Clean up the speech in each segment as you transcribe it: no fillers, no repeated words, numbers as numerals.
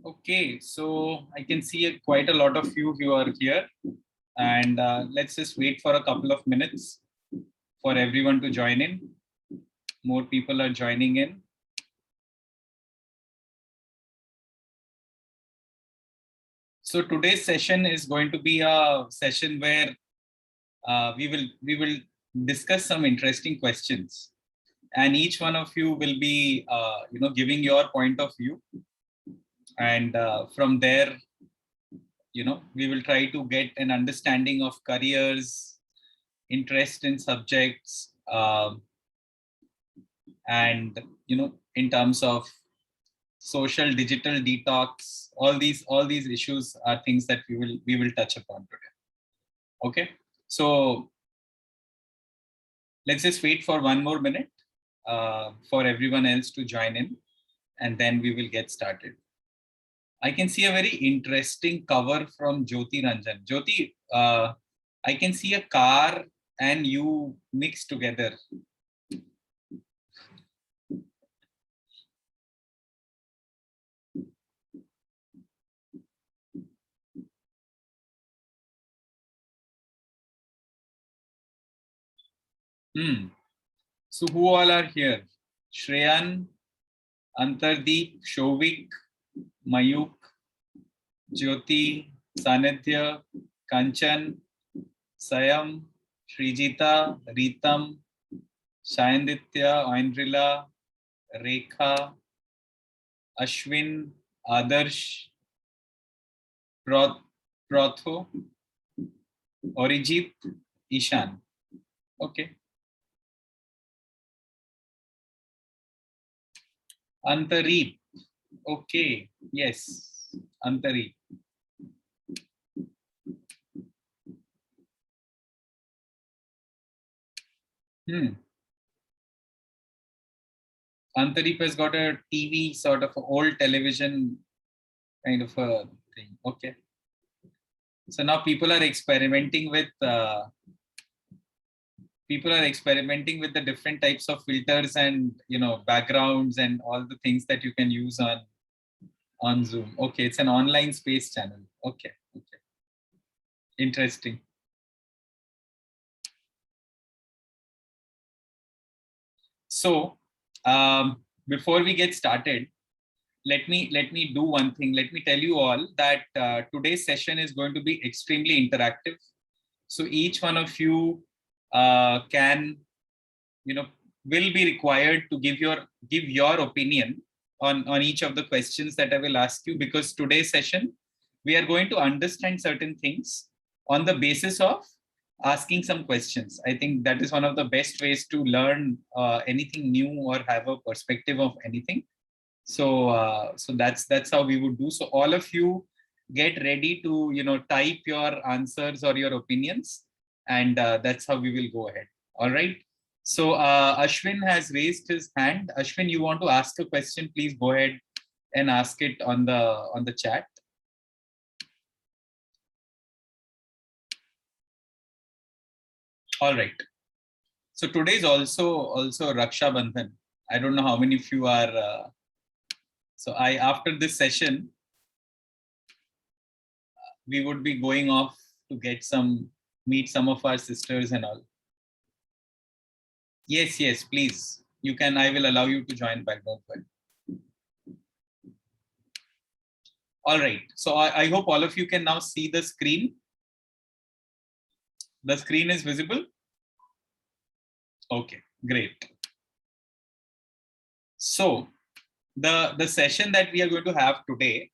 Okay, so I can see quite a lot of you who are here, and let's just wait for a couple of minutes for everyone to join in. More people are joining in. So today's session is going to be a session where we will discuss some interesting questions, and each one of you will be giving your point of view, and from there we will try to get an understanding of careers, interest in subjects, and in terms of social digital detox. All these issues are things that we will touch upon today. Okay, so let's just wait for one more minute for everyone else to join in, and then we will get started. I can see a very interesting cover from Jyoti Ranjan. Jyoti, I can see a car and you mixed together. So who all are here? Shreyan, Antardeep, Shovik, Mayuk, Jyoti, Sanidhya, Kanchan, Sayam, Srijita, Ritam, Shayanditya, Oindrila, Rekha, Ashwin, Adarsh, Protho, Orijit, Ishan. Okay. Antareep. Okay. Yes. Antareep. Antareep has got a TV, sort of old television kind of a thing. Okay. So now people are experimenting with the different types of filters and backgrounds and all the things that you can use on Zoom. Okay, it's an online space channel. Okay. Interesting. So before we get started, let me do one thing. Let me tell you all that today's session is going to be extremely interactive. So each one of you can will be required to give your opinion on each of the questions that I will ask you, because today's session we are going to understand certain things on the basis of asking some questions. I think that is one of the best ways to learn anything new or have a perspective of anything. So that's how we would do. So all of you get ready to type your answers or your opinions, and that's how we will go ahead. All right. So Ashwin has raised his hand. Ashwin, you want to ask a question? Please go ahead and ask it on the chat. All right. So today is also Raksha Bandhan. I don't know how many of you are. So after this session, we would be going off to meet some of our sisters and all. Yes, please. You can. I will allow you to join back. Don't worry. All right. So I hope all of you can now see the screen. The screen is visible. Okay, great. So the session that we are going to have today,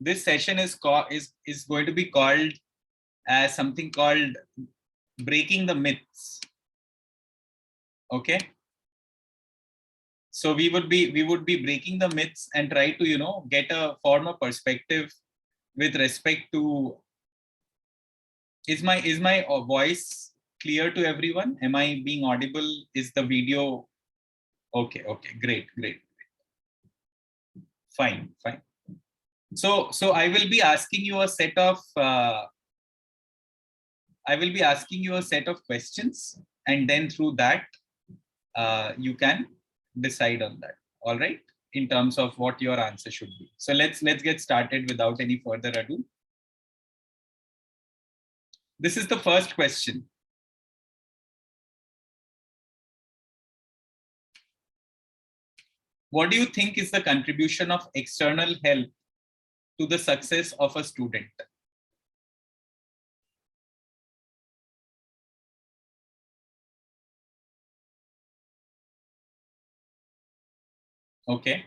this session is going to be called as something called breaking the myths. Okay. So we would be breaking the myths and try to get a form of perspective with respect to, is my voice clear to everyone? Am I being audible? Is the video okay? Great. Fine. So I will be asking you a set of questions, and then through that you can decide on that. All right, in terms of what your answer should be. So let's get started without any further ado. This is the first question. What do you think is the contribution of external help to the success of a student? Okay.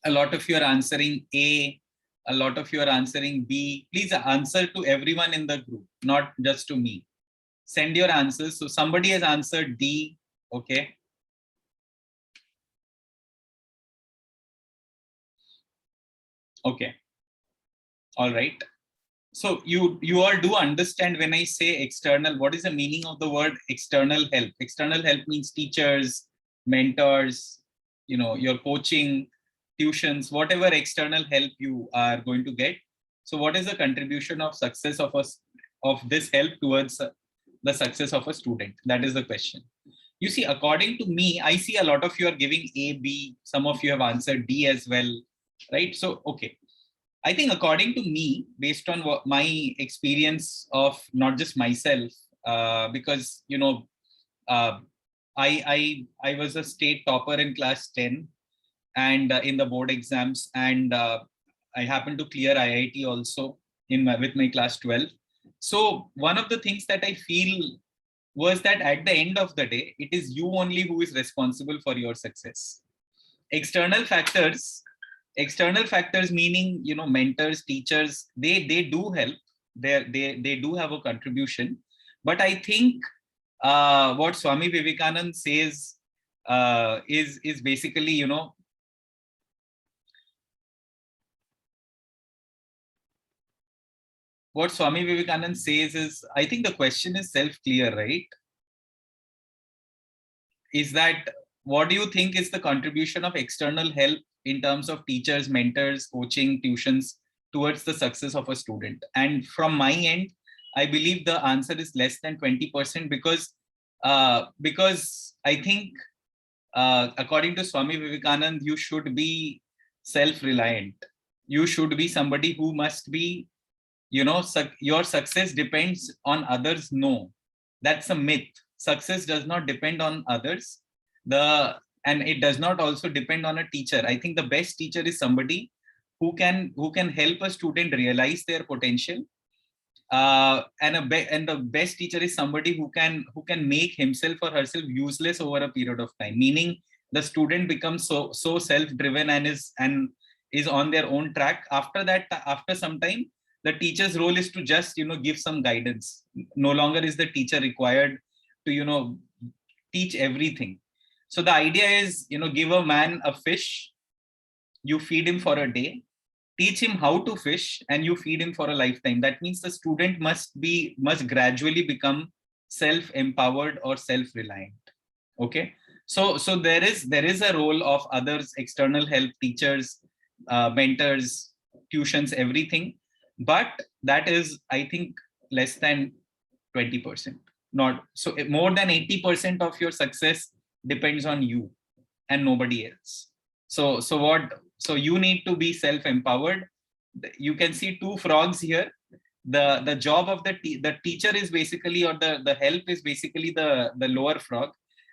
A lot of you are answering A, a lot of you are answering B. Please answer to everyone in the group, not just to me. Send your answers. So somebody has answered D. Okay. Okay. All right. So you all do understand when I say external, what is the meaning of the word external help? External help means teachers, mentors, your coaching, tuitions, whatever external help you are going to get. So what is the contribution of success of this help towards the success of a student? That is the question. You see, according to me, I see a lot of you are giving A, B. Some of you have answered D as well, right? So, okay. I think according to me, based on what my experience of not just myself, because uh, I was a state topper in class 10 and in the board exams, and I happened to clear IIT also with my class 12. So one of the things that I feel was that at the end of the day, it is you only who is responsible for your success. External factors meaning mentors, teachers, they do help. They do have a contribution, but I think what Swami Vivekananda says is basically what Swami Vivekananda says is, I think the question is self-clear, right? Is that what do you think is the contribution of external help in terms of teachers, mentors, coaching, tuitions towards the success of a student? And from my end, I believe the answer is less than 20% because I think according to Swami Vivekananda, you should be self-reliant. You should be somebody who must be, your success depends on others. No, that's a myth. Success does not depend on others. And it does not also depend on a teacher. I think the best teacher is somebody who can help a student realize their potential. And the best teacher is somebody who can make himself or herself useless over a period of time. Meaning the student becomes so self-driven and is on their own track. After that, after some time, the teacher's role is to just give some guidance. No longer is the teacher required to teach everything. So the idea is give a man a fish, you feed him for a day, teach him how to fish, and you feed him for a lifetime. That means the student must gradually become self-empowered or self-reliant. Okay. So there is a role of others, external help, teachers, mentors, tuitions, everything, but that is, I think, less than 20%. Not so more than 80% of your success depends on you and nobody else. So you need to be self-empowered. You can see two frogs here. The job of the teacher is basically, or the help is basically the lower frog.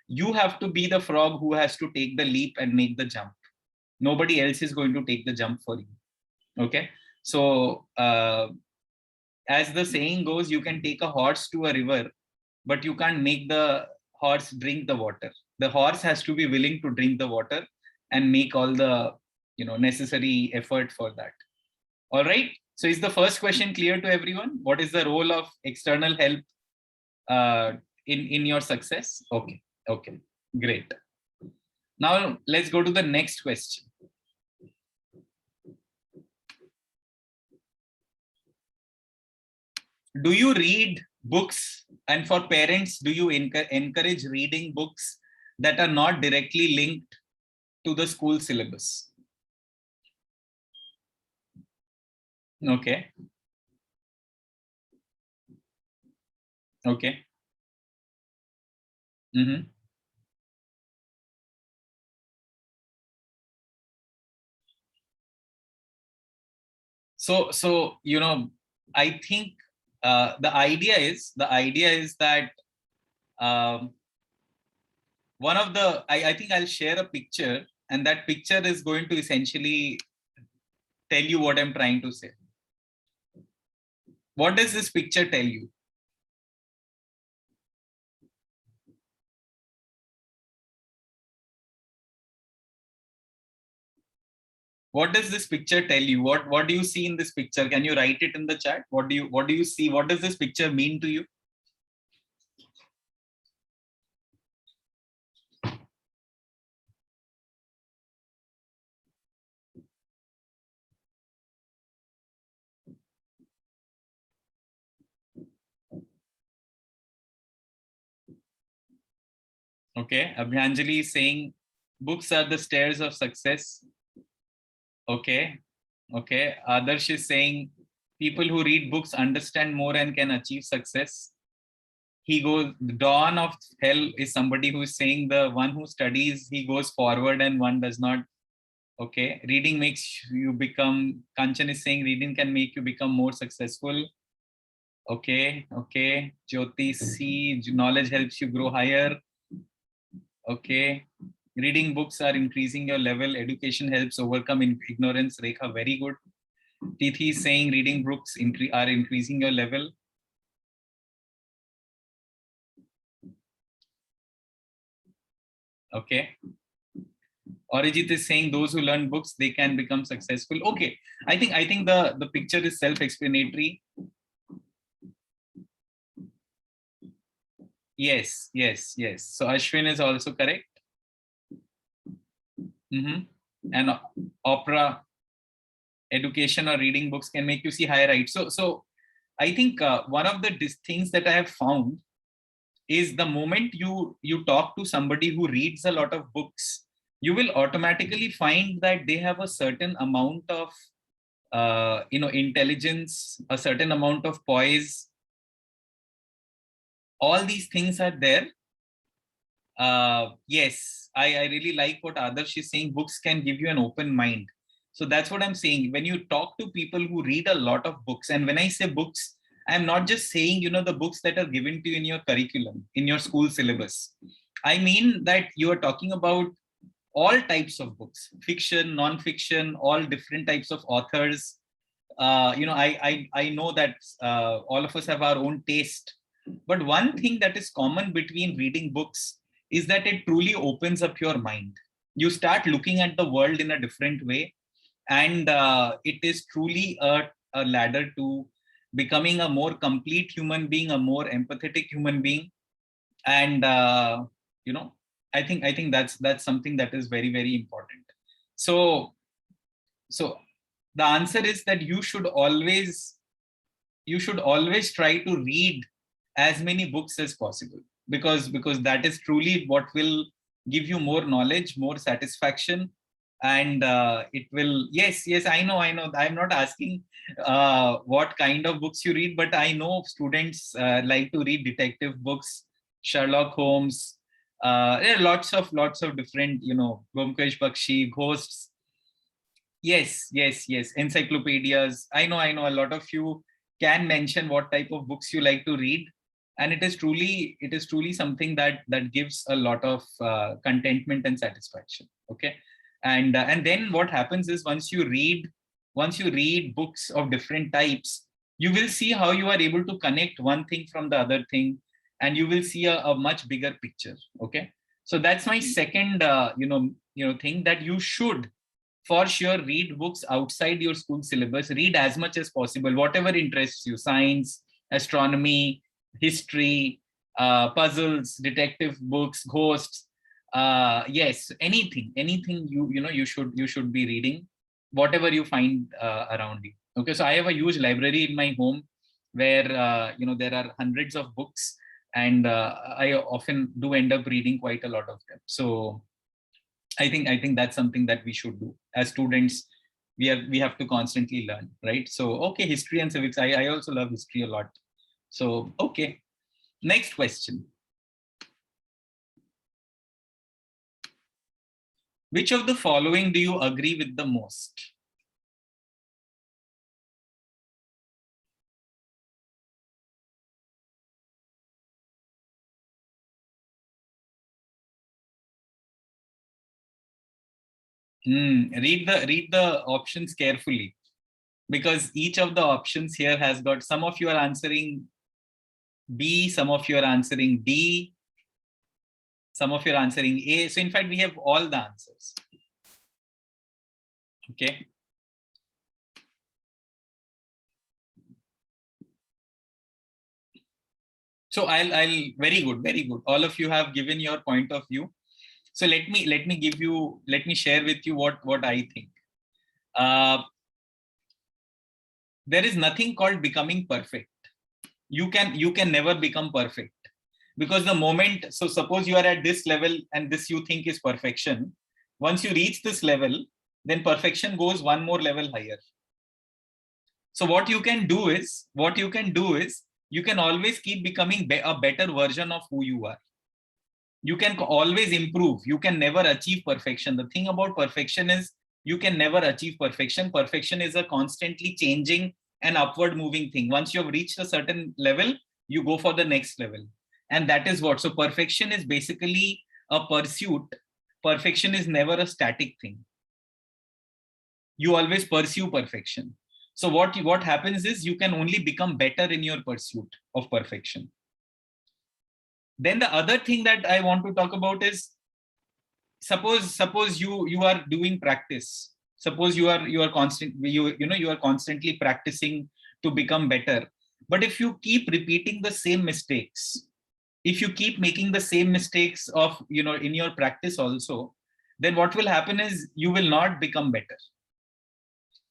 You have to be the frog who has to take the leap and make the jump. Nobody else is going to take the jump for you. Okay. So as the saying goes, you can take a horse to a river, but you can't make the horse drink the water. The horse has to be willing to drink the water and make all the necessary effort for that. All right. So is the first question clear to everyone? What is the role of external help in your success? Okay. Okay. Great. Now let's go to the next question. Do you read books? And for parents, do you encourage reading books that are not directly linked to the school syllabus? Okay. Okay. Mm-hmm. So I think the idea is that um, one of the I think I'll share a picture, and that picture is going to essentially tell you what I'm trying to say. What does this picture tell you? What does this picture tell you? What do you see in this picture? Can you write it in the chat? What do you see? What does this picture mean to you? Okay, Abhyanjali is saying books are the stairs of success. Okay, okay. Adarsh is saying people who read books understand more and can achieve success. He goes, the dawn of hell is somebody who is saying the one who studies, he goes forward and one does not. Okay, reading makes you become, Kanchan is saying reading can make you become more successful. Okay, okay. Jyoti, see, knowledge helps you grow higher. Okay. Reading books are increasing your level. Education helps overcome ignorance. Rekha, very good. Tithi is saying reading books are increasing your level. Okay. Arijit is saying those who learn books, they can become successful. Okay. I think the picture is self-explanatory. Yes, yes, yes. So Ashwin is also correct. And opera, education or reading books can make you see higher heights. So I think one of the things that I have found is the moment you talk to somebody who reads a lot of books, you will automatically find that they have a certain amount of intelligence, a certain amount of poise. All these things are there. Yes, I really like what Adarsh is saying. Books can give you an open mind. So that's what I'm saying. When you talk to people who read a lot of books, and when I say books, I'm not just saying, the books that are given to you in your curriculum, in your school syllabus. I mean that you are talking about all types of books, fiction, non-fiction, all different types of authors. I know that all of us have our own taste, but one thing that is common between reading books is that it truly opens up your mind. You start looking at the world in a different way, and it is truly a ladder to becoming a more complete human being, a more empathetic human being. And you know I think that's something that is very, very important. So so the answer is that you should always try to read as many books as possible, because that is truly what will give you more knowledge, more satisfaction. And it will, yes, I know I'm not asking what kind of books you read, but I know students like to read detective books, Sherlock Holmes. There are lots of different, Gomkesh Bakshi, ghosts. Yes. Encyclopedias. I know a lot of you can mention what type of books you like to read. And it is truly something that gives a lot of contentment and satisfaction. Okay. And then what happens is once you read books of different types, you will see how you are able to connect one thing from the other thing, and you will see a much bigger picture. Okay. So that's my second thing, that you should for sure read books outside your school syllabus. Read as much as possible, whatever interests you: science, astronomy, history, puzzles, detective books, ghosts. Yes, anything you should be reading, whatever you find around you. Okay, so I have a huge library in my home where there are hundreds of books, and I often do end up reading quite a lot of them. So I think that's something that we should do as students. We have to constantly learn, right? So okay, history and civics. I also love history a lot. So okay, next question. Which of the following do you agree with the most? Read the options carefully, because each of the options here has got, some of you are answering B, some of you are answering D, some of you are answering A. So in fact, we have all the answers. Okay. So I'll very good. All of you have given your point of view. So let me share with you what I think. There is nothing called becoming perfect. You can never become perfect, because the moment, so suppose you are at this level and this you think is perfection. Once you reach this level, then perfection goes one more level higher. So what you can do is you can always keep becoming a better version of who you are. You can always improve. You can never achieve perfection. The thing about perfection is you can never achieve perfection. Perfection is a constantly changing and upward moving thing. Once you have reached a certain level, you go for the next level. And that is what. So perfection is basically a pursuit. Perfection is never a static thing. You always pursue perfection. So what happens is you can only become better in your pursuit of perfection. Then the other thing that I want to talk about is, suppose you are doing practice. Suppose you are constantly practicing to become better. But if you keep repeating the same mistakes, if you keep making the same mistakes of in your practice also, then what will happen is you will not become better.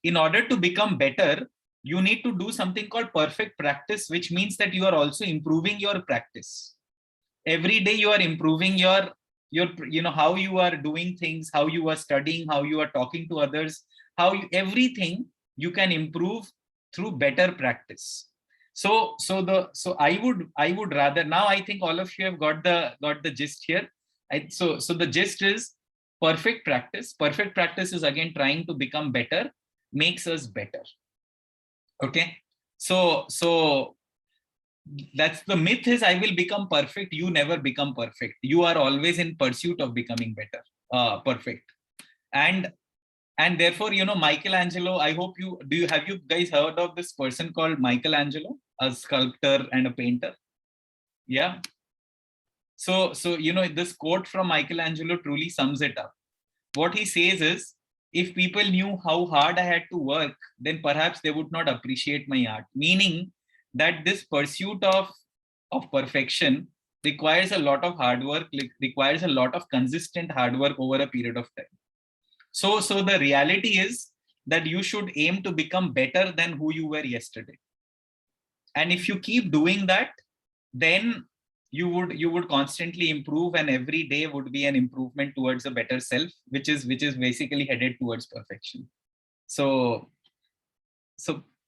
In order to become better, you need to do something called perfect practice, which means that you are also improving your practice. Every day you are improving your how you are doing things, how you are studying, how you are talking to others, everything you can improve through better practice. So I would rather, now I think all of you have got the gist here. So the gist is perfect practice. Perfect practice is again trying to become better, makes us better. Okay. So that's the myth, is I will become perfect. You never become perfect. You are always in pursuit of becoming better, perfect. And therefore, Michelangelo, I hope have you guys heard of this person called Michelangelo, a sculptor and a painter? Yeah. So this quote from Michelangelo truly sums it up. What he says is, if people knew how hard I had to work, then perhaps they would not appreciate my art. Meaning that this pursuit of perfection requires a lot of hard work, requires a lot of consistent hard work over a period of time. So the reality is that you should aim to become better than who you were yesterday. And if you keep doing that, then you would constantly improve, and every day would be an improvement towards a better self, which is basically headed towards perfection. So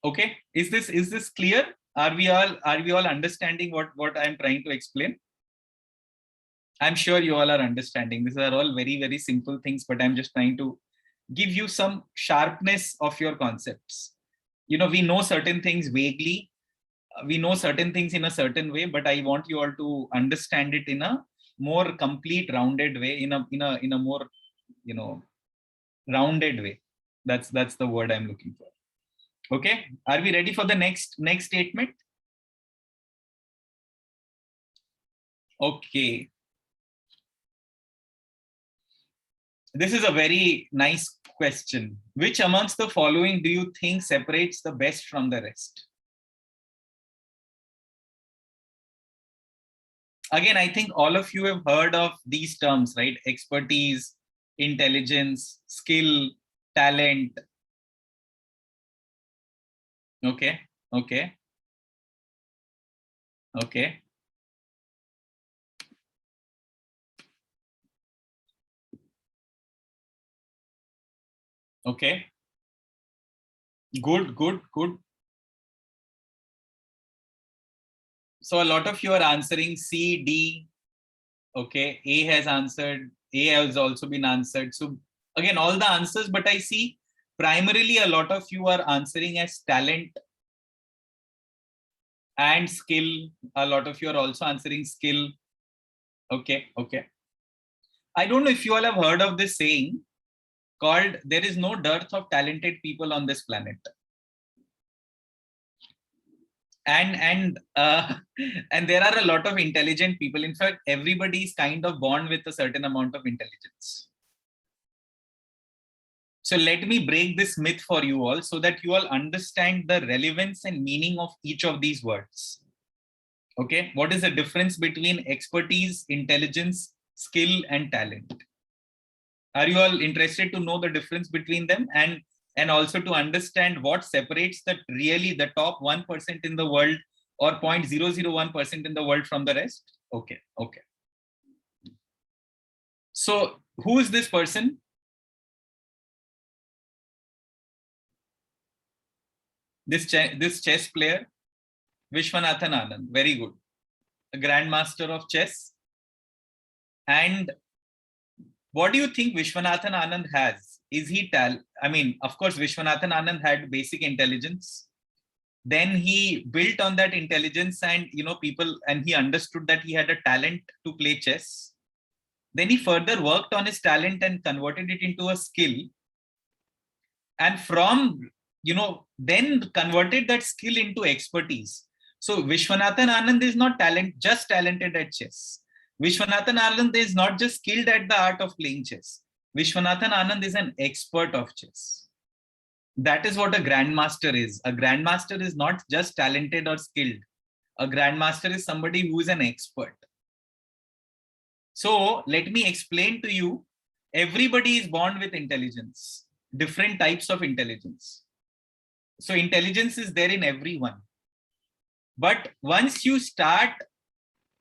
okay, is this clear? Are we all understanding what I'm trying to explain? I'm sure you all are understanding. These are all very, very simple things, but I'm just trying to give you some sharpness of your concepts. We know certain things vaguely, we know certain things in a certain way, but I want you all to understand it in a more complete, rounded way, in a more rounded way. That's the word I'm looking for. Okay, are we ready for the next statement? Okay, this is a very nice question. Which amongst the following do you think separates the best from the rest? Again, I think all of you have heard of these terms, right? Expertise, intelligence, skill, talent. Okay, okay, okay, okay. Good. So a lot of you are answering C, D. Okay, A has answered. A has also been answered. So again, all the answers, but I see primarily a lot of you are answering as talent and skill. A lot of you are also answering skill. Okay. I don't know if you all have heard of this saying called There is No Dearth of Talented People on This Planet. And and there are a lot of intelligent people. In fact, everybody is kind of born with a certain amount of intelligence. So let me break this myth for you all so that you all understand the relevance and meaning of each of these words. Okay, what is the difference between expertise, intelligence, skill, and talent? Are you all interested to know the difference between them, and also to understand what separates the top 1% in the world or 0.001% in the world from the rest? Okay. So who is this person? This chess player, Vishwanathan Anand. Very good. A grandmaster of chess. And what do you think Vishwanathan Anand has? Is he of course, Vishwanathan Anand had basic intelligence. Then he built on that intelligence and he understood that he had a talent to play chess. Then he further worked on his talent and converted it into a skill. And then converted that skill into expertise. So Vishwanathan Anand is not just talented at chess. Vishwanathan Anand is not just skilled at the art of playing chess. Vishwanathan Anand is an expert of chess. That is what a grandmaster is. A grandmaster is not just talented or skilled. A grandmaster is somebody who is an expert. So let me explain to you. Everybody is born with intelligence, different types of intelligence. So intelligence is there in everyone. But once you start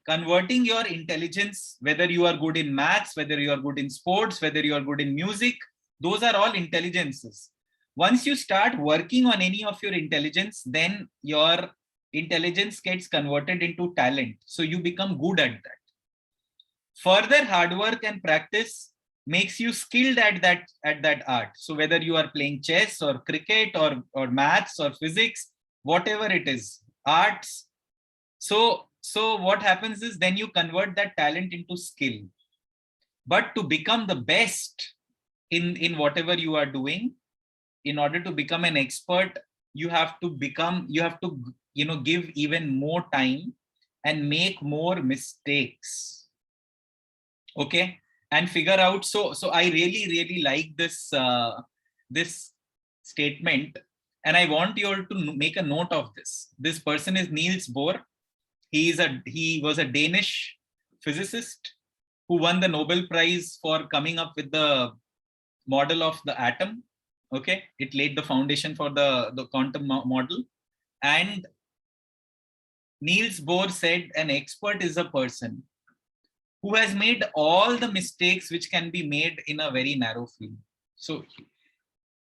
converting your intelligence, whether you are good in maths, whether you are good in sports, whether you are good in music, those are all intelligences. Once you start working on any of your intelligence, then your intelligence gets converted into talent. So you become good at that. Further hard work and practice makes you skilled at that art. So whether you are playing chess or cricket or maths or physics, whatever it is, arts. So what happens is then you convert that talent into skill. But to become the best in whatever you are doing, in order to become an expert, you have to give even more time and make more mistakes. Okay, and figure out. So I really like this statement, and I want you all to make a note of this. This person is Niels Bohr. He was a Danish physicist who won the Nobel Prize for coming up with the model of the atom. Okay, it laid the foundation for the quantum model. And Niels Bohr said an expert is a person who has made all the mistakes which can be made in a very narrow field. So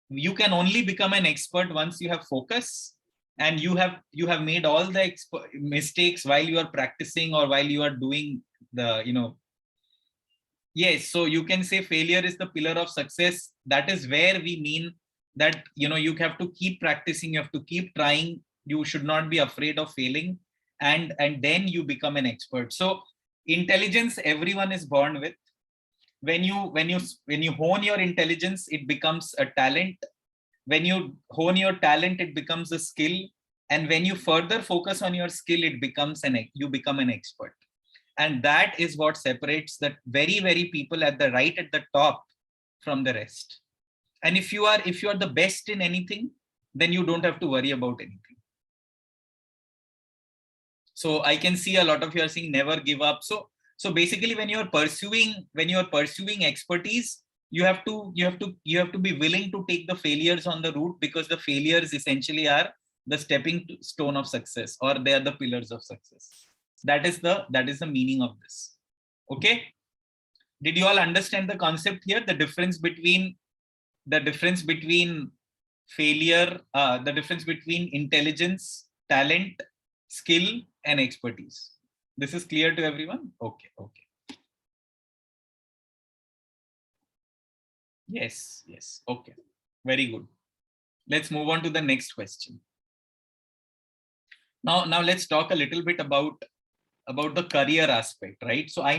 you can only become an expert once you have focus and you have made all the mistakes while you are practicing or while you are doing the Yes, so you can say failure is the pillar of success. That is where we mean that you have to keep practicing, you have to keep trying, you should not be afraid of failing, and then you become an expert. So intelligence everyone is born with. When you hone your intelligence, it becomes a talent. When you hone your talent, it becomes a skill. And when you further focus on your skill, you become an expert. And that is what separates the very people at the top from the rest. And if you are the best in anything, then you don't have to worry about anything. So I can see a lot of you are saying never give up. So basically, when you're pursuing expertise, you have to be willing to take the failures on the route, because the failures essentially are the stepping stone of success, or they are the pillars of success. That is the meaning of this. Okay, did you all understand the concept here? The difference between failure, the difference between intelligence, talent, skill, and expertise. This is clear to everyone? Okay. Yes. Okay, very good. Let's move on to the next question. Now let's talk a little bit about the career aspect, right? So I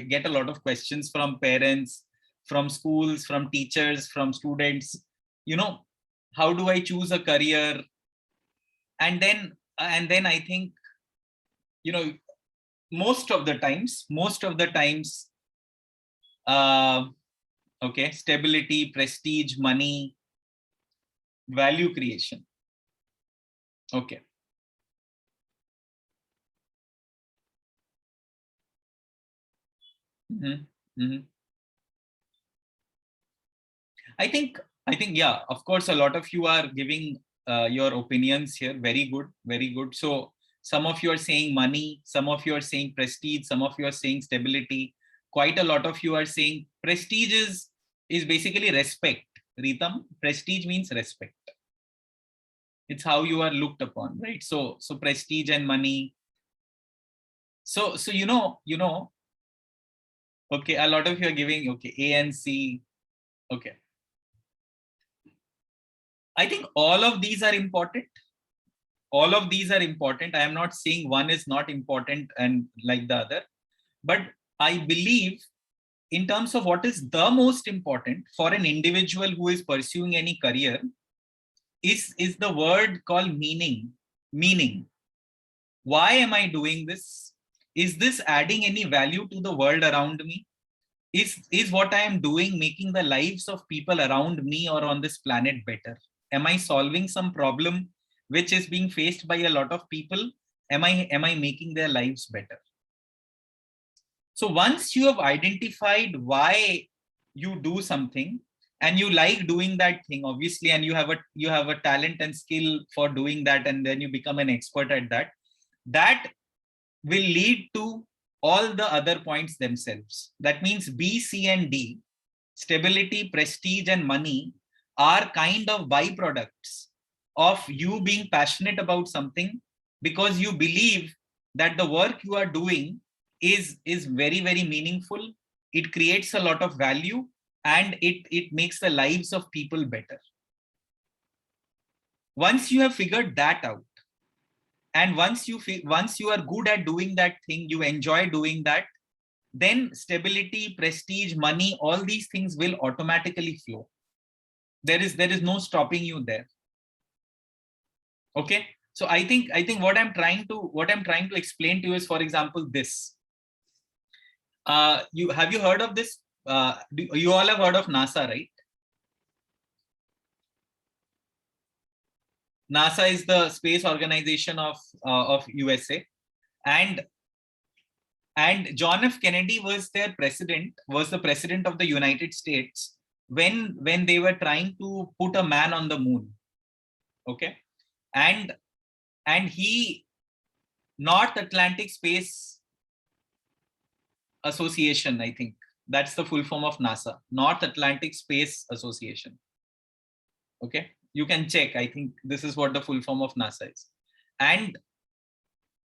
get a lot of questions from parents, from schools, from teachers, from students, how do I choose a career? And then I think, most of the times, okay, stability, prestige, money, value creation. Okay. I think, yeah, of course, a lot of you are giving your opinions here. Very good, very good. So some of you are saying money, some of you are saying prestige, some of you are saying stability. Quite a lot of you are saying prestige is basically respect. Ritam, prestige means respect. It's how you are looked upon, right? So prestige and money. So okay, a lot of you are giving, okay, A and C. Okay. I think all of these are important. All of these are important. I am not saying one is not important and like the other, but I believe in terms of what is the most important for an individual who is pursuing any career is the word called meaning. Meaning. Why am I doing this? Is this adding any value to the world around me? Is what I am doing making the lives of people around me or on this planet better? Am I solving some problem which is being faced by a lot of people? Am I making their lives better? So once you have identified why you do something and you like doing that thing, obviously, and you have a talent and skill for doing that, and then you become an expert at that, that will lead to all the other points themselves. That means B, C, and D, stability, prestige, and money, are kind of byproducts of you being passionate about something, because you believe that the work you are doing is very, very meaningful. It creates a lot of value, and it makes the lives of people better. Once you have figured that out, and once you are good at doing that thing, you enjoy doing that, then stability, prestige, money, all these things will automatically flow. There is no stopping you there. Okay, so I think what I'm trying to explain to you is, for example, this. Have you heard of this? You all have heard of NASA, right? NASA is the space organization of USA, and John F. Kennedy was the president of the United States when they were trying to put a man on the moon. Okay, and he, North Atlantic Space Association, I think that's the full form of NASA, North Atlantic Space Association. Okay, you can check. I think this is what the full form of NASA is. And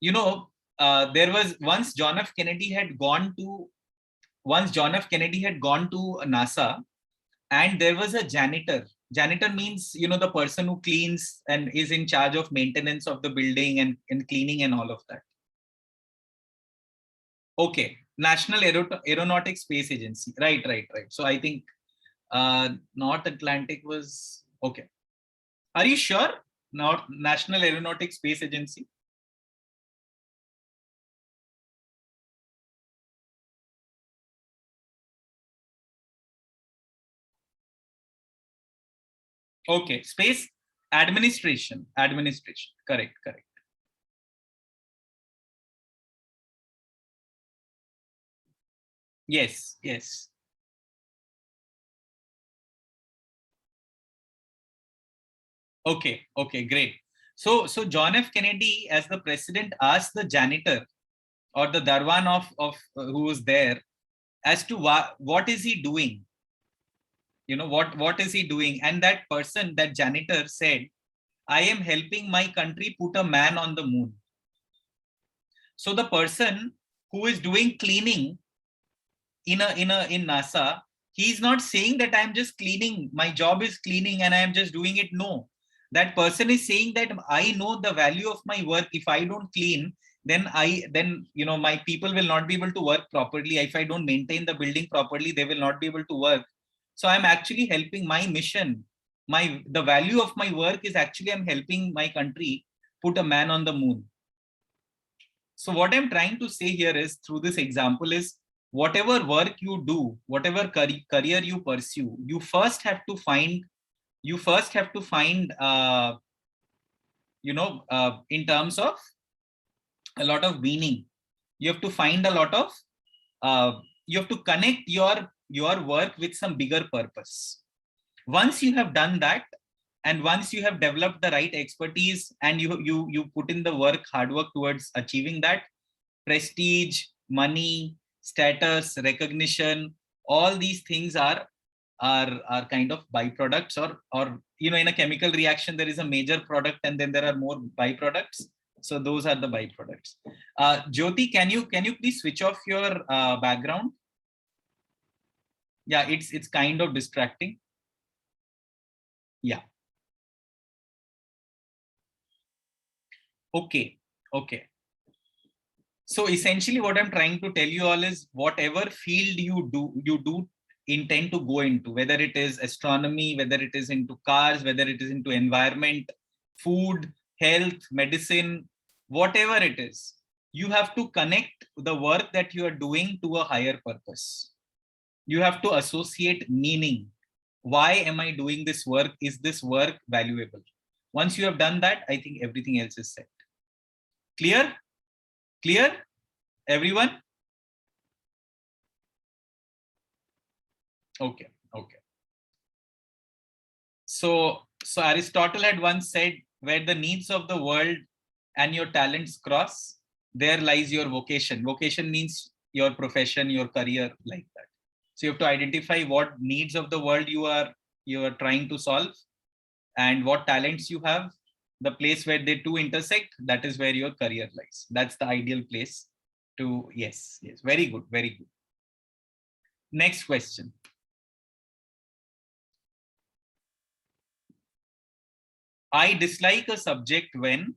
there was once John F. Kennedy had gone to NASA, and there was a janitor. Janitor means, the person who cleans and is in charge of maintenance of the building and cleaning and all of that. Okay, National Aeronautics Space Agency. Right. So I think North Atlantic was okay. Are you sure? National Aeronautics Space Agency? Okay, Space Administration. Correct. Yes. Okay, great. So John F. Kennedy, as the president, asked the janitor or the Darwan of who was there as to what is he doing? What is he doing? And that person, that janitor, said, I am helping my country put a man on the moon. So the person who is doing cleaning in NASA, he's not saying that I'm just cleaning, my job is cleaning and I'm just doing it. No, that person is saying that I know the value of my work. If I don't clean, then my people will not be able to work properly. If I don't maintain the building properly, they will not be able to work. So I'm actually helping my mission. The value of my work is actually I'm helping my country put a man on the moon. So what I'm trying to say here is, through this example, is whatever work you do, whatever career you pursue, you first have to find in terms of a lot of meaning. You have to find a lot of you have to connect your work with some bigger purpose. Once you have done that, and once you have developed the right expertise, and you put in the hard work towards achieving that, prestige, money, status, recognition, all these things are kind of byproducts, or in a chemical reaction there is a major product and then there are more byproducts. So those are the byproducts. Jyoti, can you please switch off your background? Yeah, it's kind of distracting. Yeah. Okay. So essentially what I'm trying to tell you all is, whatever field you do intend to go into, whether it is astronomy, whether it is into cars, whether it is into environment, food, health, medicine, whatever it is, you have to connect the work that you are doing to a higher purpose. You have to associate meaning. Why am I doing this work? Is this work valuable? Once you have done that, I think everything else is set. Clear? Clear, everyone? Okay. So Aristotle had once said, where the needs of the world and your talents cross, there lies your vocation. Vocation means your profession, your career, like that. So you have to identify what needs of the world you are trying to solve, and what talents you have. The place where they two intersect, that is where your career lies. That's the ideal place to, yes. Very good. Next question. I dislike a subject when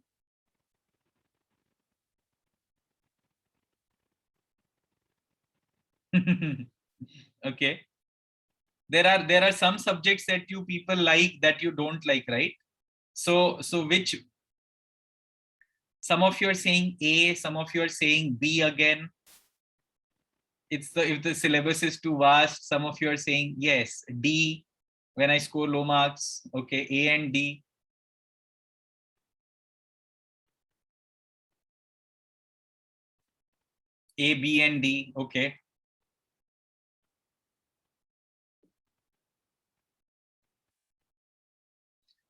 okay. There are some subjects that you people like that you don't like, right? So which, some of you are saying A, some of you are saying B again. If the syllabus is too vast, some of you are saying yes, D, when I score low marks. Okay, A and D. A, B and D, okay.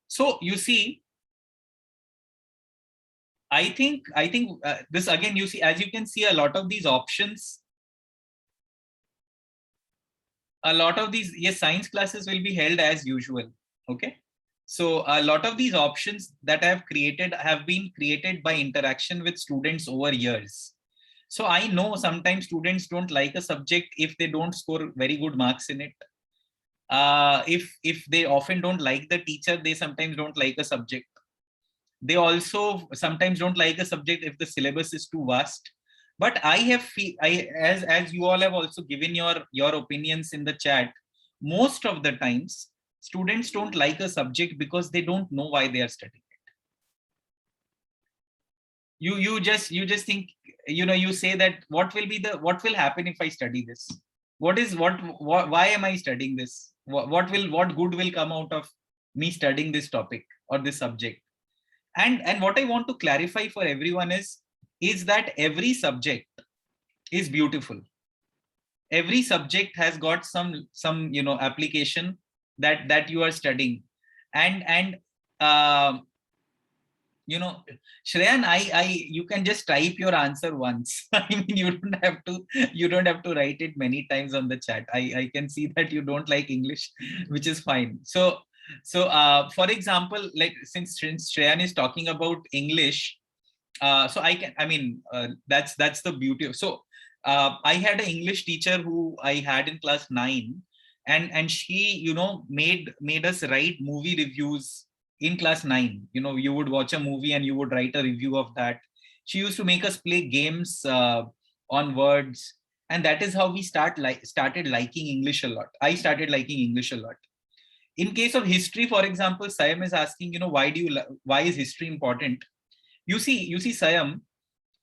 So you see, I think this again, you see, as you can see, a lot of these options, yes, science classes will be held as usual. Okay. So a lot of these options that I have created have been created by interaction with students over years. So I know sometimes students don't like a subject if they don't score very good marks in it. If they often don't like the teacher, they sometimes don't like a subject. They also sometimes don't like a subject if the syllabus is too vast. But as you all have also given your opinions in the chat, most of the times students don't like a subject because they don't know why they are studying it. You just think, you say that what will happen if I study this? Why am I studying this? What good will come out of me studying this topic or this subject? And what I want to clarify for everyone is that every subject is beautiful. Every subject has got some application that you are studying. And Shreyan, you can just type your answer once. I mean, you don't have to write it many times on the chat. I can see that you don't like English, which is fine. So for example, like since Shreyan is talking about English, so that's the beauty of. So I had an English teacher who I had in class 9, and she made us write movie reviews in class 9. You would watch a movie and you would write a review of that. She used to make us play games on words, and that is how we started liking English a lot. I started liking English a lot. In case of history, for example, Sayam is asking, why is history important? You see, Sayam,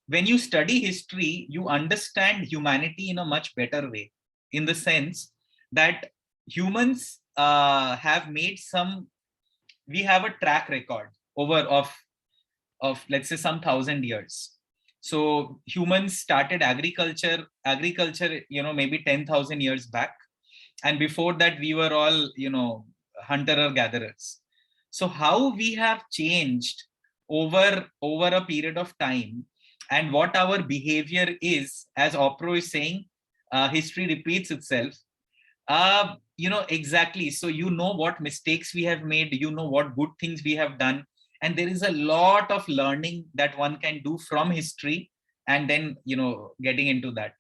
when you study history, you understand humanity in a much better way, in the sense that humans have made we have a track record of let's say some 1,000 years. So humans started agriculture, maybe 10,000 years back. And before that, we were all, hunter or gatherers. So how we have changed over a period of time, and what our behavior is, as Opro is saying, history repeats itself. Exactly. So what mistakes we have made, what good things we have done, and there is a lot of learning that one can do from history, and then getting into that,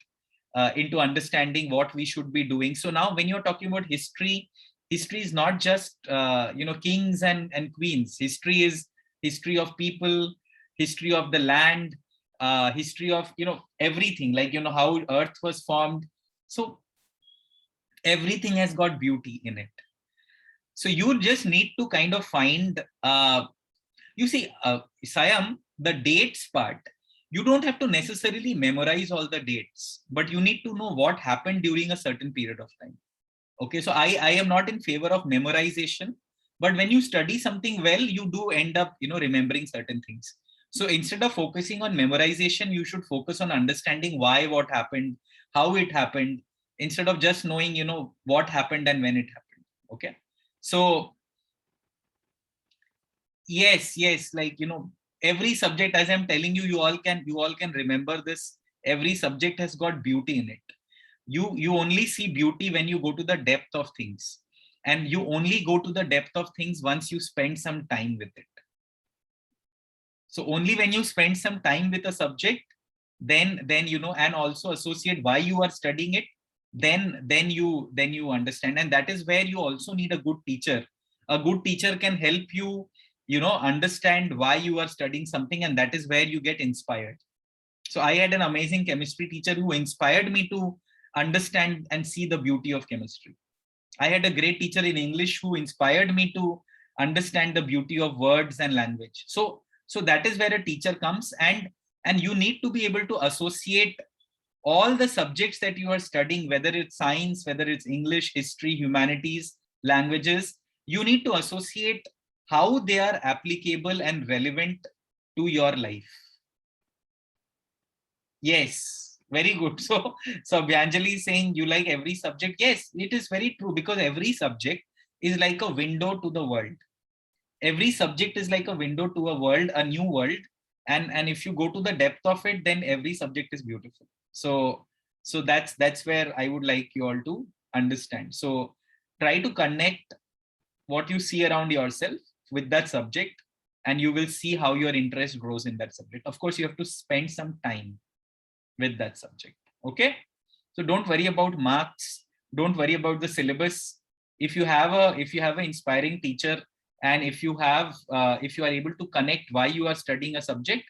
into understanding what we should be doing. So now when you're talking about history is not just kings and queens. History is history of people, history of the land, history of everything, like how earth was formed. So everything has got beauty in it. So you just need to kind of find Sayam, the dates part, you don't have to necessarily memorize all the dates, but you need to know what happened during a certain period of time. Okay, so I am not in favor of memorization, but when you study something well, you do end up remembering certain things. So instead of focusing on memorization, you should focus on understanding why, what happened, how it happened, instead of just knowing what happened and when it happened. Okay, so yes, like every subject, as I'm telling you, you all can remember this. Every subject has got beauty in it. You only see beauty when you go to the depth of things, and you only go to the depth of things once you spend some time with it. So only when you spend some time with a subject, then and also associate why you are studying it, then you understand. And that is where you also need a good teacher. A good teacher can help you understand why you are studying something, and that is where you get inspired. So I had an amazing chemistry teacher who inspired me to understand and see the beauty of chemistry. I had a great teacher in English who inspired me to understand the beauty of words and language. So that is where a teacher comes, and you need to be able to associate all the subjects that you are studying, whether it's science, whether it's English, history, humanities, languages. You need to associate how they are applicable and relevant to your life. Yes, very good. So Byanjali is saying you like every subject. Yes, it is very true, because every subject is like a window to the world. Every subject is like a window to a world, a new world. And if you go to the depth of it, then every subject is beautiful. So that's where I would like you all to understand. So try to connect what you see around yourself with that subject, and you will see how your interest grows in that subject. Of course, you have to spend some time with that subject. Okay, so don't worry about marks, don't worry about the syllabus. If you have an inspiring teacher, and if you are able to connect why you are studying a subject,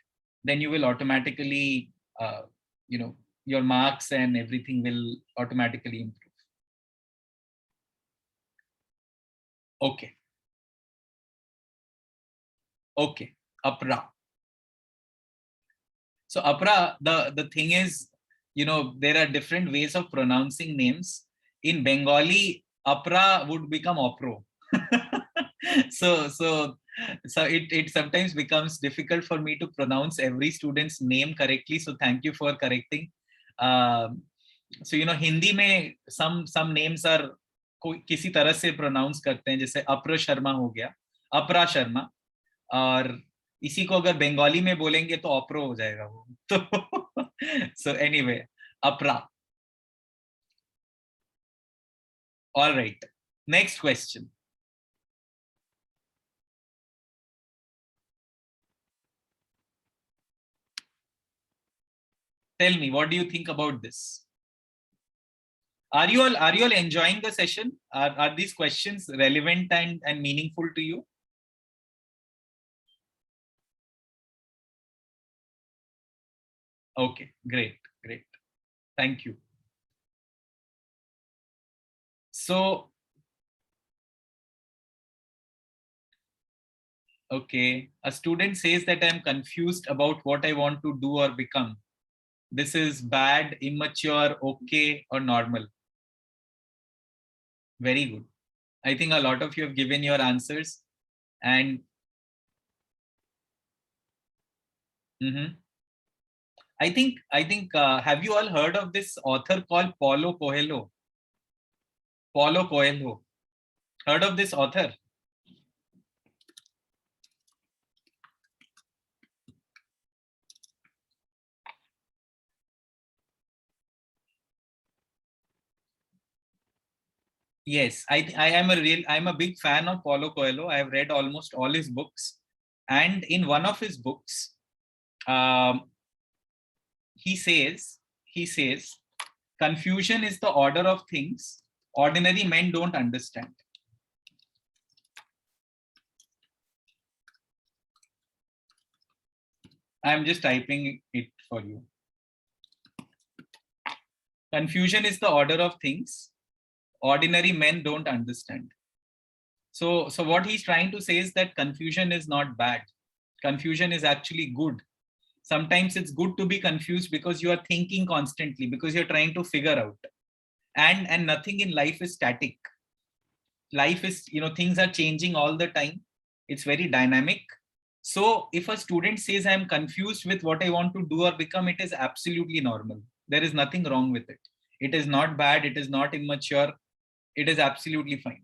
then you will automatically your marks and everything will automatically improve. Okay, Apra. So Apra, the thing is, there are different ways of pronouncing names. In Bengali, Apra would become Opro. so it sometimes becomes difficult for me to pronounce every student's name correctly. So thank you for correcting. So Hindi में some names are किसी तरह से pronounce करते हैं, जैसे अप्र शर्मा हो गया, अपरा शर्मा, और इसी को अगर बंगाली में बोलेंगे तो ऑप्रो हो जाएगा वो तो so anyway, अपरा. All right, next question. Tell me, what do you think about this? Are you all enjoying the session? Are these questions relevant and meaningful to you? Okay, great, great. Thank you. So, okay, a student says that I'm confused about what I want to do or become. This is bad, immature, okay, or normal? Very good. I think a lot of you have given your answers. And I think have you all heard of this author called Paulo Coelho? Paulo Coelho. Heard of this author? Yes, I'm a big fan of Paulo Coelho. I have read almost all his books, and in one of his books, um, he says confusion is the order of things ordinary men don't understand. I'm just typing it for you. Confusion is the order of things ordinary men don't understand. So what he's trying to say is that confusion is not bad. Confusion is actually good. Sometimes it's good to be confused because you are thinking constantly, because you're trying to figure out. And nothing in life is static. Life is, things are changing all the time. It's very dynamic. So if a student says I'm confused with what I want to do or become, it is absolutely normal. There is nothing wrong with it. It is not bad. It is not immature. It is absolutely fine.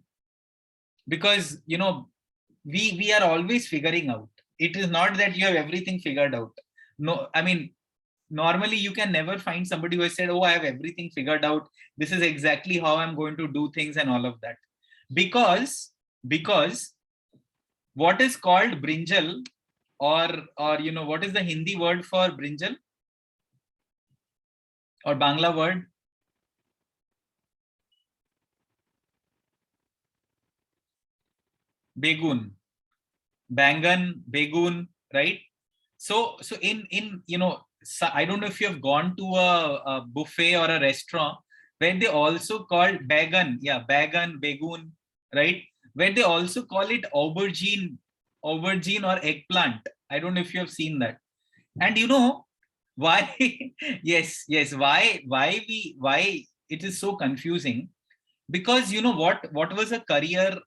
Because, we are always figuring out. It is not that you have everything figured out. No, I mean, normally you can never find somebody who has said, oh, I have everything figured out. This is exactly how I'm going to do things and all of that. Because what is called brinjal, or what is the Hindi word for brinjal or Bangla word? Begun, bangan, begun, right? So in so I don't know if you have gone to a buffet or a restaurant where they also call bagan, bagan, begun, right? Where they also call it aubergine or eggplant. I don't know if you have seen that. And why? Yes. Why it is so confusing? Because what was a career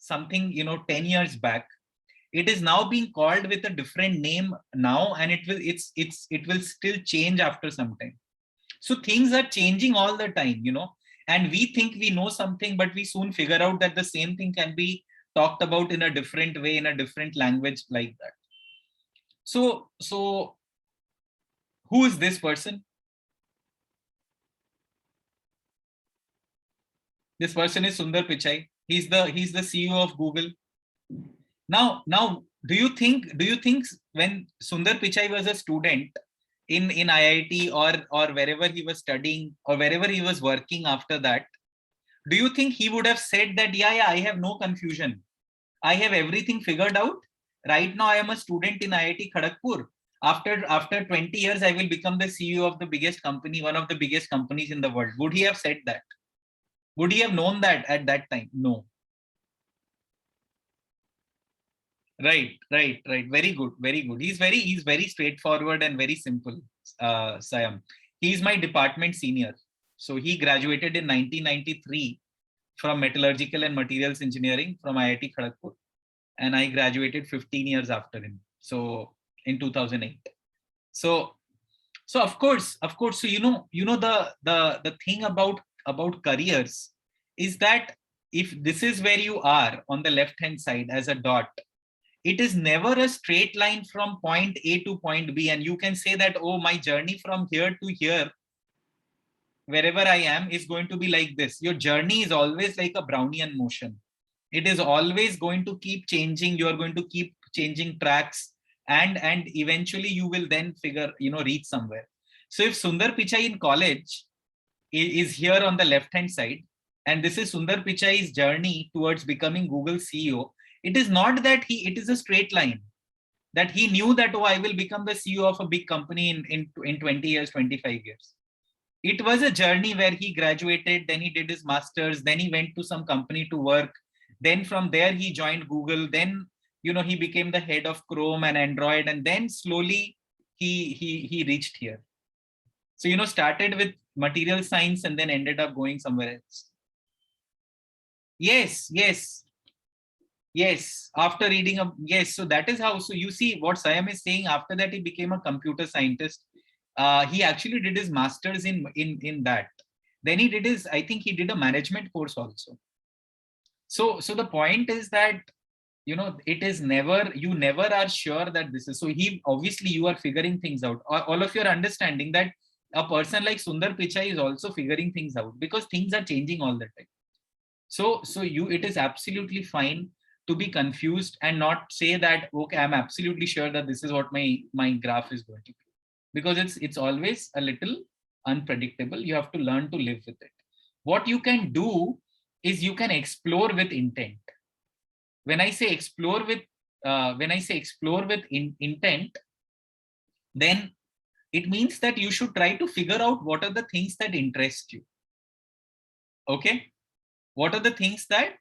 something 10 years back, it is now being called with a different name now, and it will still change after some time. So things are changing all the time, and we think we know something, but we soon figure out that the same thing can be talked about in a different way, in a different language, like that. So who is this person? This person is Sundar Pichai. He's the CEO of Google. Now, do you think when Sundar Pichai was a student in IIT, or wherever he was studying or wherever he was working after that, do you think he would have said that, yeah, I have no confusion, I have everything figured out. Right now, I am a student in IIT Kharagpur. After 20 years, I will become the CEO of the biggest company, one of the biggest companies in the world. Would he have said that? Would he have known that at that time? No. Right. Very good, very good. He's very straightforward and very simple. Sayam. He's my department senior. So he graduated in 1993 from Metallurgical and Materials Engineering from IIT Kharagpur, and I graduated 15 years after him. So in 2008. So of course. So the thing about careers is that if this is where you are on the left hand side as a dot, it is never a straight line from point A to point B. And you can say that, oh, my journey from here to here, wherever I am, is going to be like this. Your journey is always like a Brownian motion. It is always going to keep changing. You are going to keep changing tracks, and eventually you will then reach somewhere. So if Sundar Pichai in college is here on the left hand side, and this is Sundar Pichai's journey towards becoming Google CEO, it is not that it is a straight line, that he knew that, oh, I will become the CEO of a big company in 20 years, 25 years. It was a journey where he graduated, then he did his master's, then he went to some company to work. Then from there, he joined Google. Then, he became the head of Chrome and Android. And then slowly he reached here. So, started with material science and then ended up going somewhere else. Yes. After reading yes. So that is how, so you see what Sayam is saying. After that, he became a computer scientist. He actually did his master's in that. Then he did I think he did a management course also. So the point is that, it is never, you never are sure that this is, so obviously you are figuring things out. All of you are understanding that a person like Sundar Pichai is also figuring things out, because things are changing all the time. So it is absolutely fine to be confused and not say that, okay, I'm absolutely sure that this is what my graph is going to be, because it's always a little unpredictable. You have to learn to live with it. What you can do is you can explore with intent. When I say explore with intent, then it means that you should try to figure out what are the things that interest you. Okay, what are the things that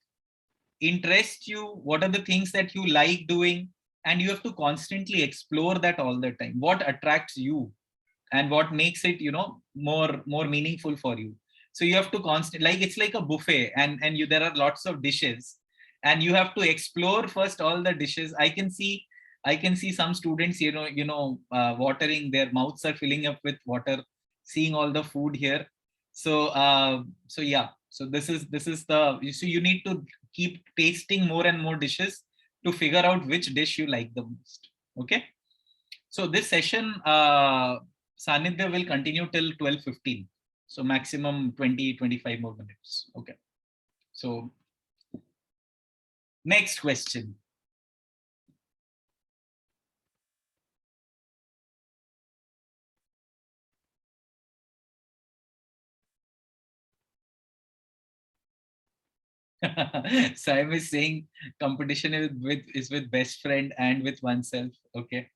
interest you? What are the things that you like doing? And you have to constantly explore that all the time. What attracts you and what makes it, more meaningful for you. So you have to constantly, like, it's like a buffet, and there are lots of dishes, and you have to explore first all the dishes. I can see some students, watering, their mouths are filling up with water, seeing all the food here. So yeah, so this is so you need to keep tasting more and more dishes to figure out which dish you like the most. Okay, so this session, Sanidhya will continue till 12:15. So maximum 20-25 more minutes. Okay. So next question. Sam is saying competition is with best friend and with oneself. Okay.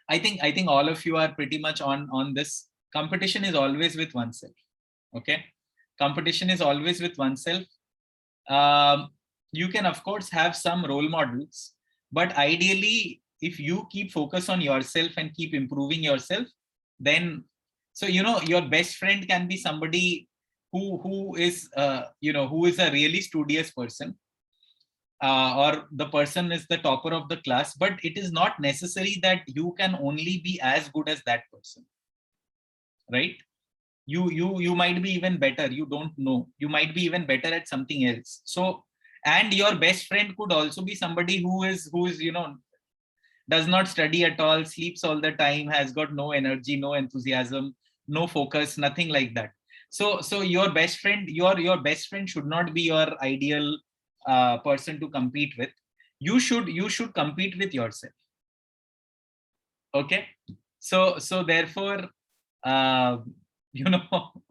I think all of you are pretty much on this. Competition is always with oneself. Okay. Competition is always with oneself. You can of course have some role models, but ideally, if you keep focus on yourself and keep improving yourself, then, so your best friend can be somebody who is who is a really studious person, or the person is the topper of the class, but it is not necessary that you can only be as good as that person, right? You might be even better. You don't know, you might be even better at something else. So, and your best friend could also be somebody who is does not study at all, sleeps all the time, has got no energy, no enthusiasm, no focus, nothing like that. So your best friend, your best friend should not be your ideal person to compete with. You should compete with yourself. Okay, so therefore, uh,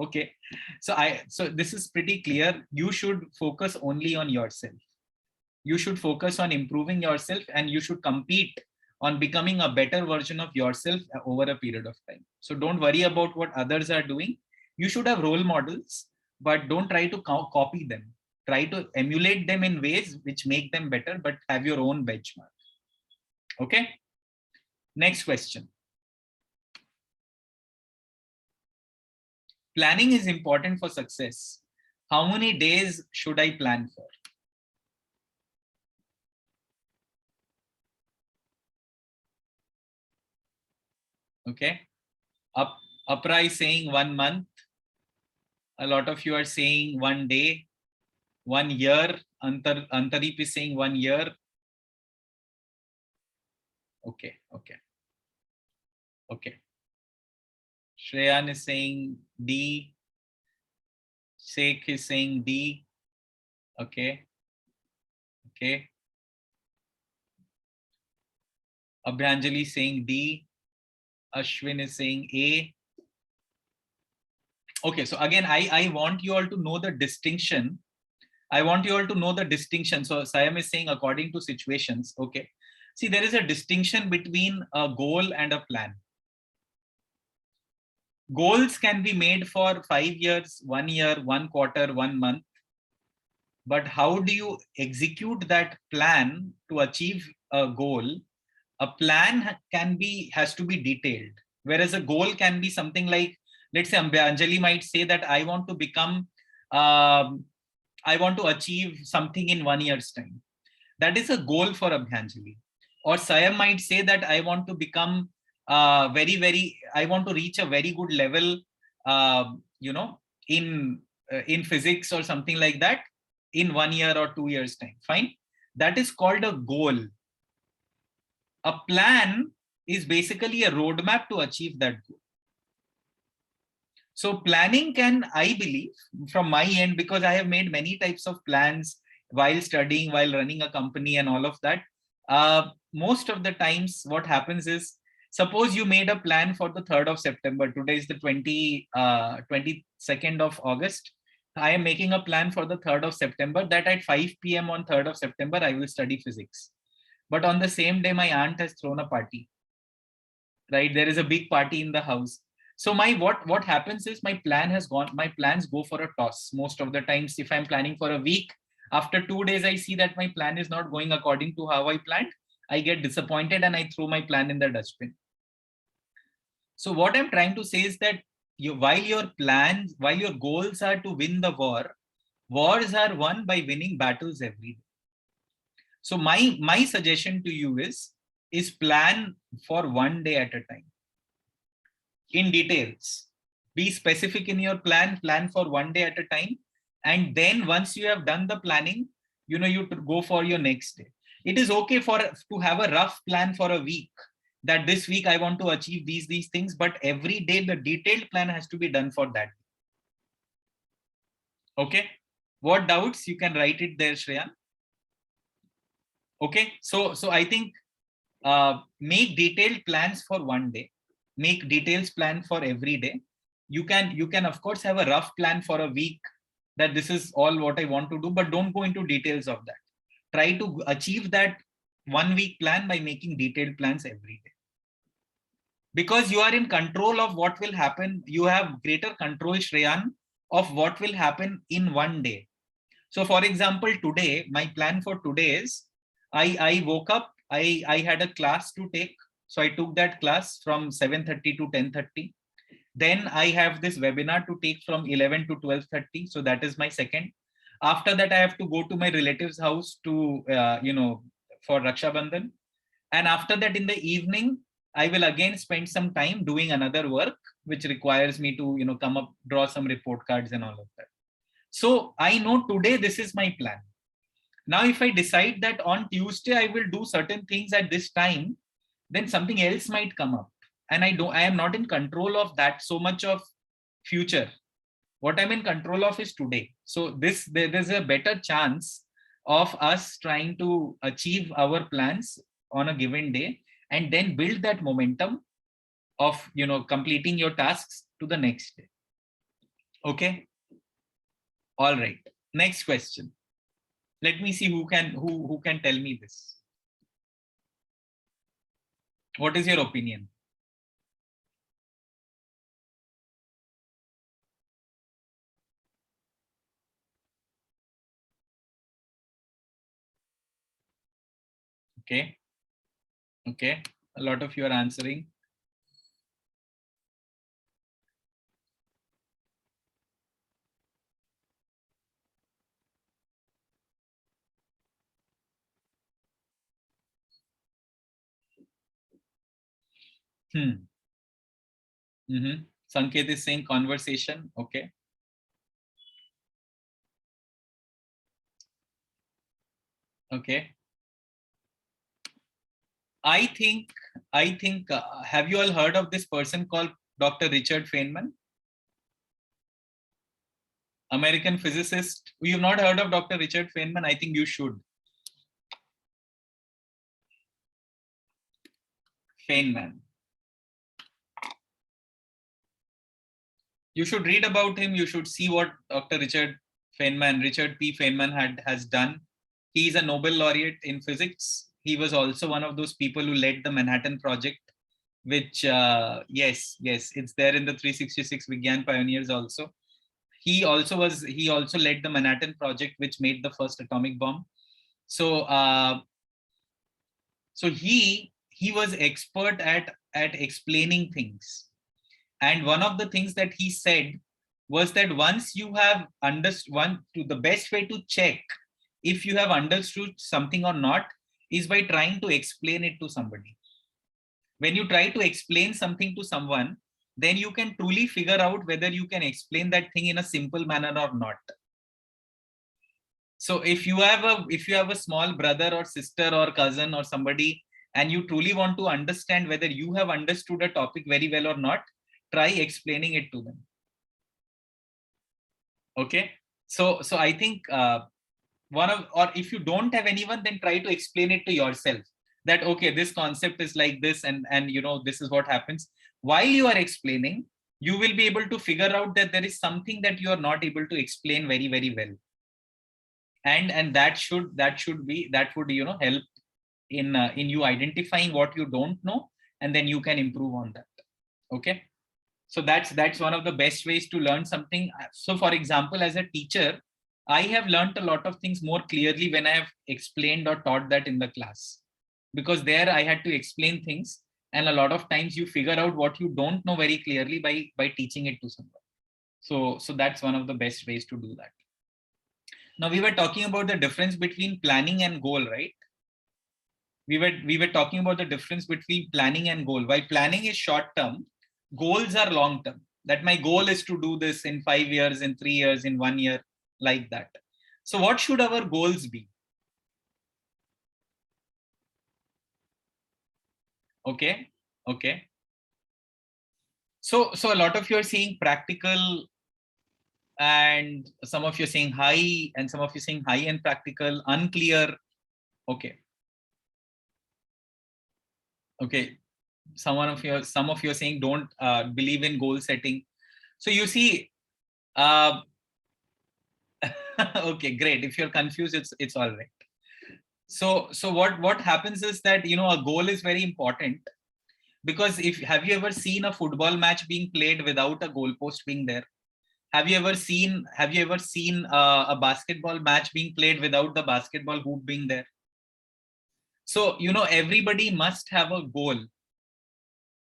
okay, so this is pretty clear. You should focus only on yourself. You should focus on improving yourself, and you should compete on becoming a better version of yourself over a period of time. So don't worry about what others are doing. You should have role models, but don't try to copy them. Try to emulate them in ways which make them better, but have your own benchmark. Okay, next question. Planning is important for success. How many days should I plan for? Okay, Apra is saying 1 month. A lot of you are saying 1 day, 1 year. Antarip is saying 1 year. Okay. Shreyan is saying D. Sheikh is saying D. Okay. Abhyanjali is saying D. Ashwin is saying A. Okay, so again, I want you all to know the distinction. I want you all to know the distinction. So Sayam is saying according to situations. Okay. See, there is a distinction between a goal and a plan. Goals can be made for 5 years, 1 year, 1 quarter, 1 month. But how do you execute that plan to achieve a goal? A plan has to be detailed, whereas a goal can be something like, let's say Anjali might say that I want to become, I want to achieve something in 1 year's time. That is a goal for Abhyanjali. Or Sayam might say that I want to become I want to reach a very good level, in physics or something like that in 1 year or 2 years time. Fine. That is called a goal. A plan is basically a roadmap to achieve that goal. So planning can, I believe, from my end, because I have made many types of plans while studying, while running a company and all of that. Most of the times what happens is, suppose you made a plan for the 3rd of September. Today is the 22nd of August. I am making a plan for the 3rd of September that at 5 p.m. on 3rd of September, I will study physics. But on the same day, my aunt has thrown a party, right? There is a big party in the house. So what happens is my plans go for a toss. Most of the times, if I'm planning for a week, after 2 days, I see that my plan is not going according to how I planned. I get disappointed and I throw my plan in the dustbin. So what I'm trying to say is that while your goals are to win the war, wars are won by winning battles every day. So my suggestion to you is plan for 1 day at a time. In details, be specific in your plan for 1 day at a time. And then once you have done the planning, you go for your next day. It is okay to have a rough plan for a week, that this week I want to achieve these things, but every day the detailed plan has to be done for that. Okay. What doubts? You can write it there, Shreyan. Okay. So I think make detailed plans for 1 day. Make details plan for every day. You can of course have a rough plan for a week, that this is all what I want to do, but don't go into details of that. Try to achieve that 1 week plan by making detailed plans every day. Because you are in control of what will happen. You have greater control, Shreyan, of what will happen in 1 day. So for example, today, my plan for today is, I woke up, I had a class to take. So I took that class from 7:30 to 10:30. Then I have this webinar to take from 11 to 12:30. So that is my second. After that, I have to go to my relative's house to, for Raksha Bandhan. And after that, in the evening, I will again spend some time doing another work, which requires me to, come up, draw some report cards and all of that. So I know today this is my plan. Now, if I decide that on Tuesday I will do certain things at this time, then something else might come up. And I am not in control of that so much of future. What I'm in control of is today. So there's a better chance of us trying to achieve our plans on a given day, and then build that momentum of, completing your tasks to the next day. Okay. All right. Next question. Let me see who can tell me this. What is your opinion? Okay. Okay. A lot of you are answering. Sanket is saying conversation. Okay. Okay. I think, have you all heard of this person called Dr. Richard Feynman? American physicist. You've not heard of Dr. Richard Feynman? I think you should. Feynman. You should read about him. You should see what Dr. Richard Feynman, Richard P. Feynman has done. He is a Nobel laureate in physics. He was also one of those people who led the Manhattan Project, which yes, it's there in the 366 Vigyan Pioneers also. He also led the Manhattan Project, which made the first atomic bomb. So so he was expert at explaining things. And one of the things that he said was that once you have understood, the best way to check if you have understood something or not is by trying to explain it to somebody. When you try to explain something to someone, then you can truly figure out whether you can explain that thing in a simple manner or not. So if you have a small brother or sister or cousin or somebody, and you truly want to understand whether you have understood a topic very well or not, try explaining it to them. Okay, so I think or if you don't have anyone, then try to explain it to yourself, that okay, this concept is like this, and this is what happens. While you are explaining, you will be able to figure out that there is something that you are not able to explain very, very well, and that would help in you identifying what you don't know, and then you can improve on that. Okay, so that's one of the best ways to learn something. So for example, as a teacher, I have learned a lot of things more clearly when I have explained or taught that in the class, because there I had to explain things, and a lot of times you figure out what you don't know very clearly by teaching it to someone. So that's one of the best ways to do that. Now, we were talking about the difference between planning and goal, right? We were talking about the difference between planning and goal. While planning is short term, goals are long term. That my goal is to do this in 5 years, in 3 years, in 1 year, like that. So what should our goals be? Okay. So a lot of you are saying practical, and some of you are saying high, and some of you are saying high and practical, unclear. Okay. Some of you are saying don't believe in goal setting. So you see, okay, great. If you're confused, it's all right. So what happens is that a goal is very important, because have you ever seen a football match being played without a goalpost being there? Have you ever seen a basketball match being played without the basketball hoop being there? So everybody must have a goal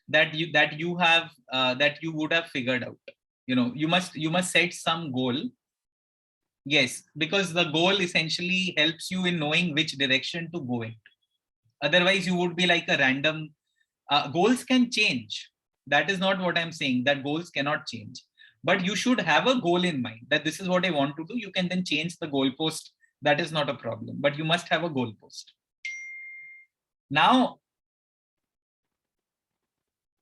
that you would have figured out. You must set some goal. Yes, because the goal essentially helps you in knowing which direction to go in. Otherwise, you would be like a random. Goals can change. That is not what I'm saying, that goals cannot change. But you should have a goal in mind, that this is what I want to do. You can then change the goalpost. That is not a problem. But you must have a goalpost. Now,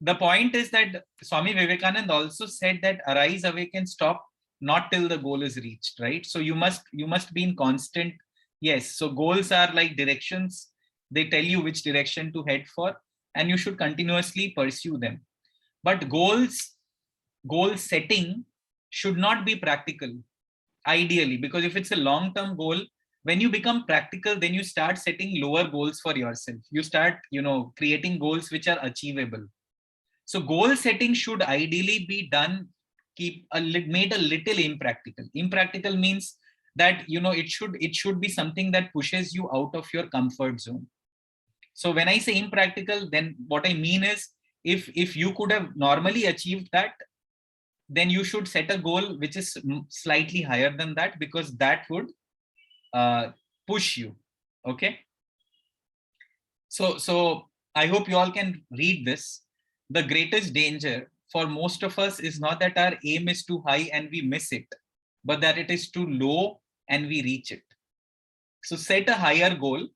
the point is that Swami Vivekananda also said that arise, awaken, stop, not till the goal is reached, right? So you must be in constant. Yes, so goals are like directions. They tell you which direction to head for, and you should continuously pursue them. But goal setting should not be practical, ideally, because if it's a long-term goal, when you become practical, then you start setting lower goals for yourself. You start creating goals which are achievable. So goal setting should ideally be done, made a little impractical. Impractical means that it should be something that pushes you out of your comfort zone. So when I say impractical, then what I mean is, if you could have normally achieved that, then you should set a goal which is slightly higher than that, because that would push you. Okay. So I hope you all can read this. The greatest danger for most of us is not that our aim is too high and we miss it, but that it is too low and we reach it. So set a higher goal,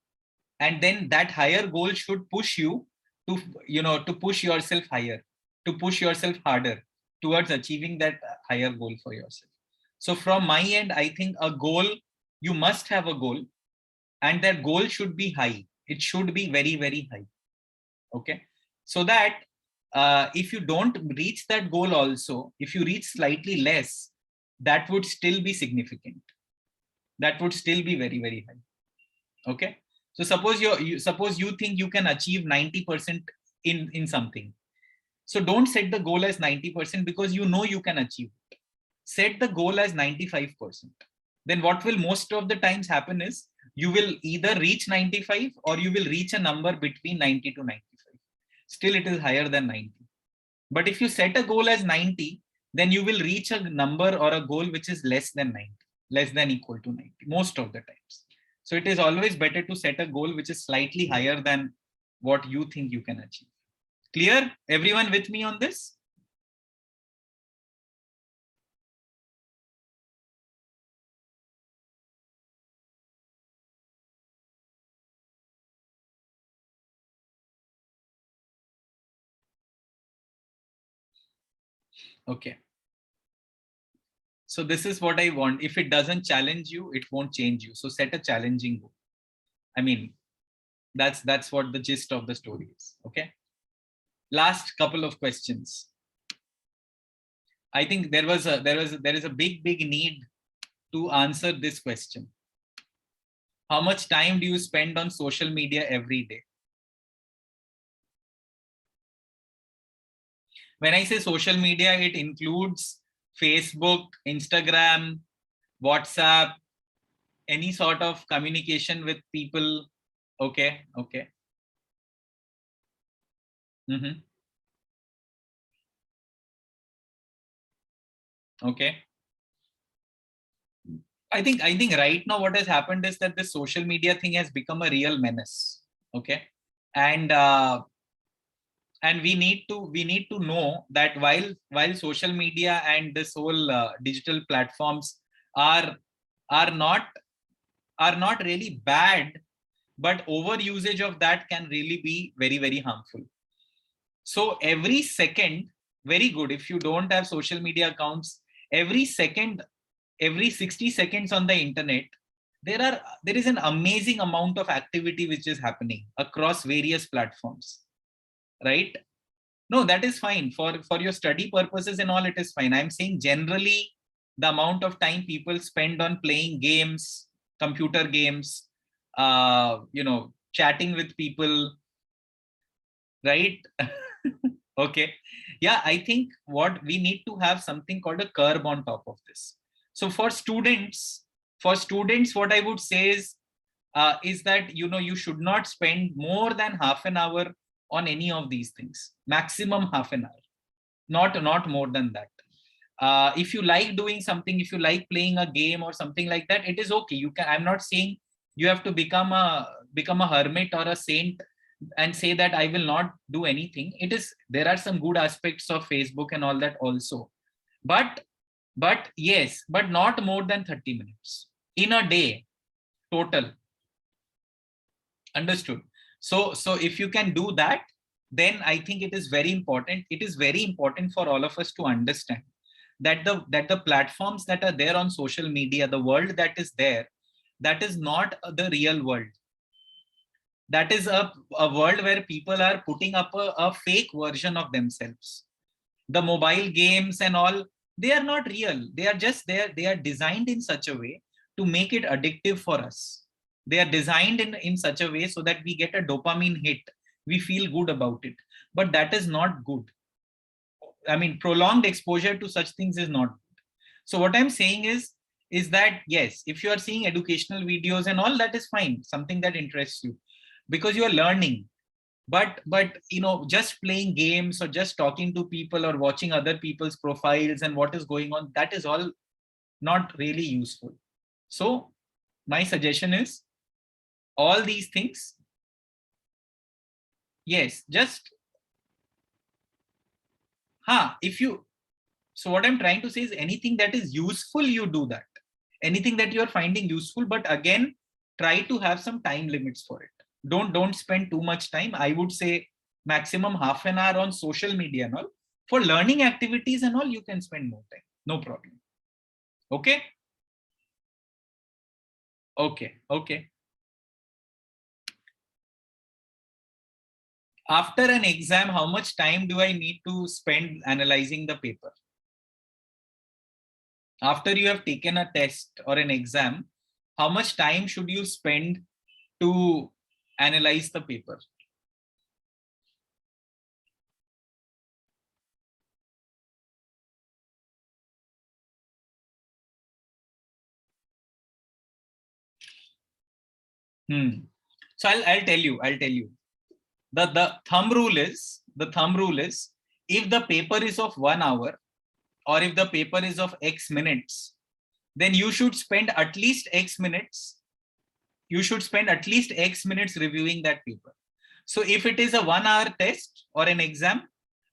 and then that higher goal should push you to push yourself higher, to push yourself harder towards achieving that higher goal for yourself. So from my end, I think a goal, you must have a goal, and that goal should be high. It should be very, very high. Okay. So that if you don't reach that goal also, if you reach slightly less, that would still be significant. that would still be very, very high. Okay. So suppose suppose you think you can achieve 90% in something. So don't set the goal as 90% because you know you can achieve it. Set the goal as 95%. Then what will most of the times happen is you will either reach 95 or you will reach a number between 90 to 95. Still it is higher than 90. But if you set a goal as 90, then you will reach a number or a goal which is less than 90, less than equal to 90 most of the times. So it is always better to set a goal which is slightly higher than what you think you can achieve. Clear? Everyone with me on this? Okay. So this is what I want. If it doesn't challenge you, it won't change you. So set a challenging goal. I mean, that's what the gist of the story is. Okay. Last couple of questions. I think there is a big need to answer this question. How much time do you spend on social media every day? When I say social media, it includes Facebook, Instagram, WhatsApp, any sort of communication with people. Okay, okay. Okay. I think right now what has happened is that the social media thing has become a real menace. Okay. And we need to know that while social media and this whole digital platforms are not really bad, but over usage of that can really be very, very harmful. So every second, very good, if you don't have social media accounts, every second, every 60 seconds on the internet, there is an amazing amount of activity which is happening across various platforms, right? No, that is fine for your study purposes and all. It is fine. I'm saying generally the amount of time people spend on playing games, computer games, chatting with people, right? Okay. Yeah, I think what we need to have something called a curb on top of this. So for students, what I would say is that you should not spend more than half an hour on any of these things. Maximum half an hour, not more than that. If you like doing something, if you like playing a game or something like that, it is okay. You can. I'm not saying you have to become a hermit or a saint and say that I will not do anything. There are some good aspects of Facebook and all that also, but yes, but not more than 30 minutes in a day total. Understood? So if you can do that, then I think it is very important. It is very important for all of us to understand that the platforms that are there on social media, the world that is there, that is not the real world. That is a world where people are putting up a fake version of themselves. The mobile games and all, they are not real. They are just there. They are designed in such a way to make it addictive for us. They are designed in such a way so that we get a dopamine hit. We feel good about it. But that is not good. I mean, prolonged exposure to such things is not good. So what I'm saying is that, yes, if you are seeing educational videos and all, that is fine. Something that interests you because you are learning. But just playing games or just talking to people or watching other people's profiles and what is going on, that is all not really useful. So my suggestion is all these things, yes, just so what I'm trying to say is anything that is useful, you do that. Anything that you're finding useful, but again, try to have some time limits for it. Don't spend too much time. I would say maximum half an hour on social media and all. For learning activities and all, you can spend more time. No problem. Okay? Okay. Okay. After an exam, how much time do I need to spend analyzing the paper? After you have taken a test or an exam, How much time should you spend to analyze the paper? So I'll tell you. The thumb rule is if the paper is of 1 hour or if the paper is of X minutes, then you should spend at least X minutes. You should spend at least X minutes reviewing that paper. So if it is a 1 hour test or an exam,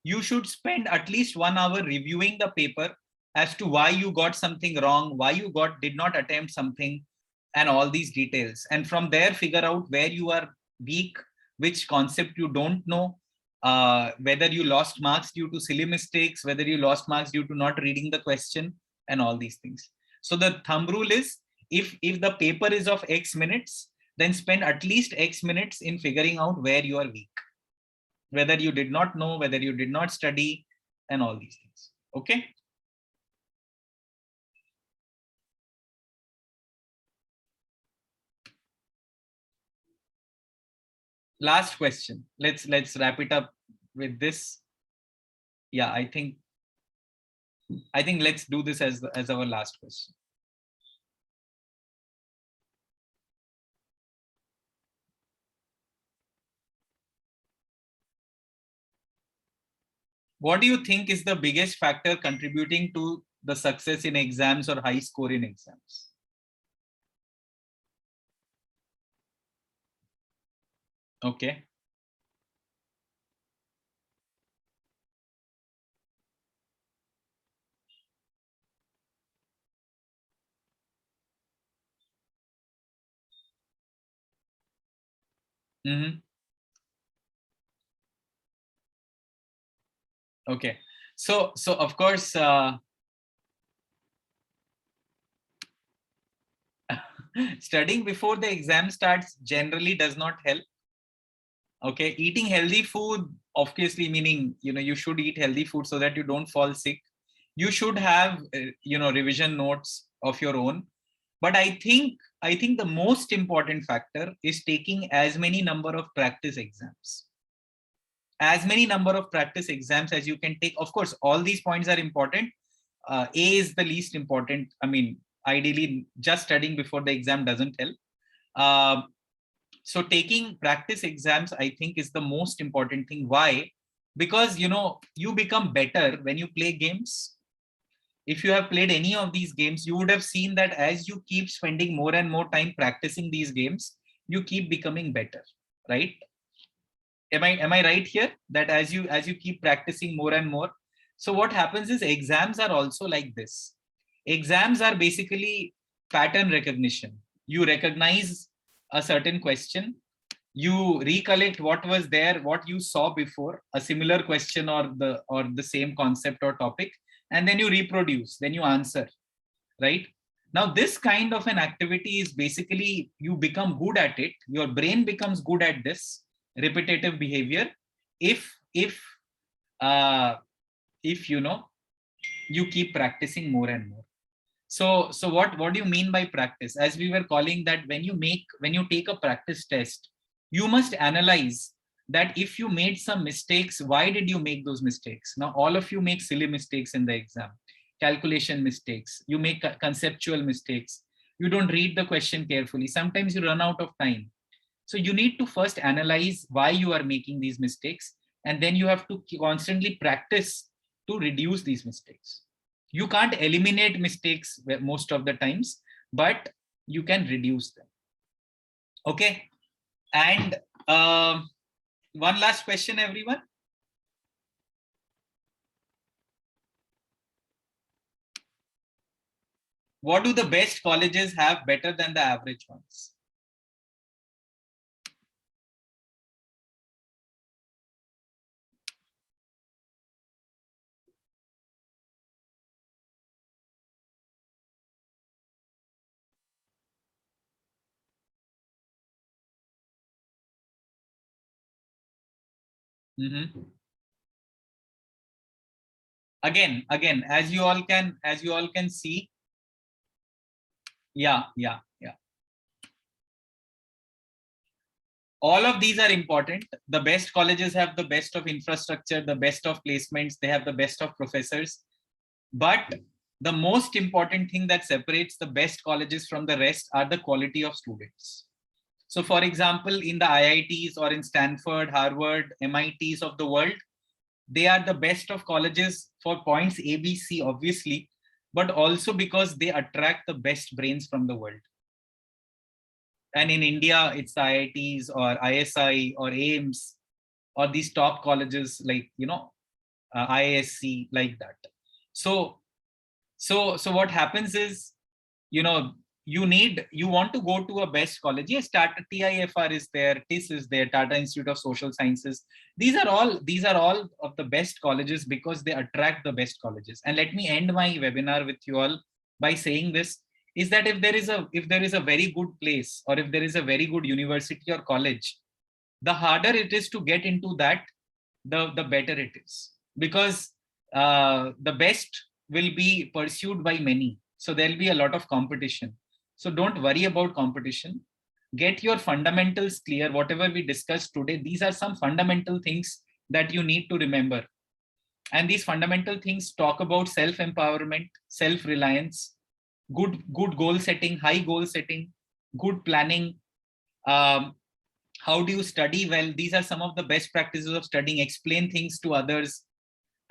you should spend at least 1 hour reviewing the paper as to why you got something wrong, why you did not attempt something, and all these details. And from there, figure out where you are weak, which concept you don't know, whether you lost marks due to silly mistakes, whether you lost marks due to not reading the question, and all these things. So the thumb rule is, if the paper is of X minutes, then spend at least X minutes in figuring out where you are weak, whether you did not know, whether you did not study, and all these things. Okay. Last question. Let's wrap it up with this. Yeah, I think let's do this as our last question. What do you think is the biggest factor contributing to the success in exams or high score in exams? Okay. Mm-hmm. Okay. So of course, studying before the exam starts generally does not help. Okay, eating healthy food, obviously, meaning, you should eat healthy food so that you don't fall sick. You should have revision notes of your own. But I think the most important factor is taking as many number of practice exams as you can take. Of course, all these points are important. A is the least important. I mean, ideally, just studying before the exam doesn't help. So taking practice exams, I think, is the most important thing. Why? Because you become better when you play games. If you have played any of these games, you would have seen that as you keep spending more and more time practicing these games, you keep becoming better, right? Am I right here, that as you keep practicing more and more? So what happens is, exams are also like this. Exams are basically pattern recognition. You recognize a certain question, you recollect what was there, what you saw before, a similar question or the same concept or topic, and then you reproduce, then you answer, right? Now this kind of an activity is basically, you become good at it, your brain becomes good at this repetitive behavior, if if uh if you keep practicing more and more. So what do you mean by practice? As we were calling that, when you take a practice test, you must analyze that if you made some mistakes, why did you make those mistakes? Now all of you make silly mistakes in the exam, calculation mistakes, you make conceptual mistakes, you don't read the question carefully, sometimes you run out of time. So you need to first analyze why you are making these mistakes, and then you have to constantly practice to reduce these mistakes. You can't eliminate mistakes most of the times, but you can reduce them. Okay. And one last question, everyone. What do the best colleges have better than the average ones? Mm-hmm. Again, as you all can see, yeah. All of these are important. The best colleges have the best of infrastructure, the best of placements, they have the best of professors. But the most important thing that separates the best colleges from the rest are the quality of students. So for example, in the IITs or in Stanford, Harvard, MITs of the world, they are the best of colleges for points A, B, C, obviously, but also because they attract the best brains from the world. And in India, it's the IITs or ISI or AIMS or these top colleges like, IISc, like that. So what happens is, you want to go to a best college. Yes, Tata TIFR is there, TIS is there, Tata Institute of Social Sciences. These are all of the best colleges because they attract the best colleges. And let me end my webinar with you all by saying this, is that if there is a very good place, or if there is a very good university or college, the harder it is to get into that, the better it is, because the best will be pursued by many. So there'll be a lot of competition. So don't worry about competition. Get your fundamentals clear. Whatever we discussed today, these are some fundamental things that you need to remember. And these fundamental things talk about self-empowerment, self-reliance, good goal setting, high goal setting, good planning. How do you study well? These are some of the best practices of studying. Explain things to others.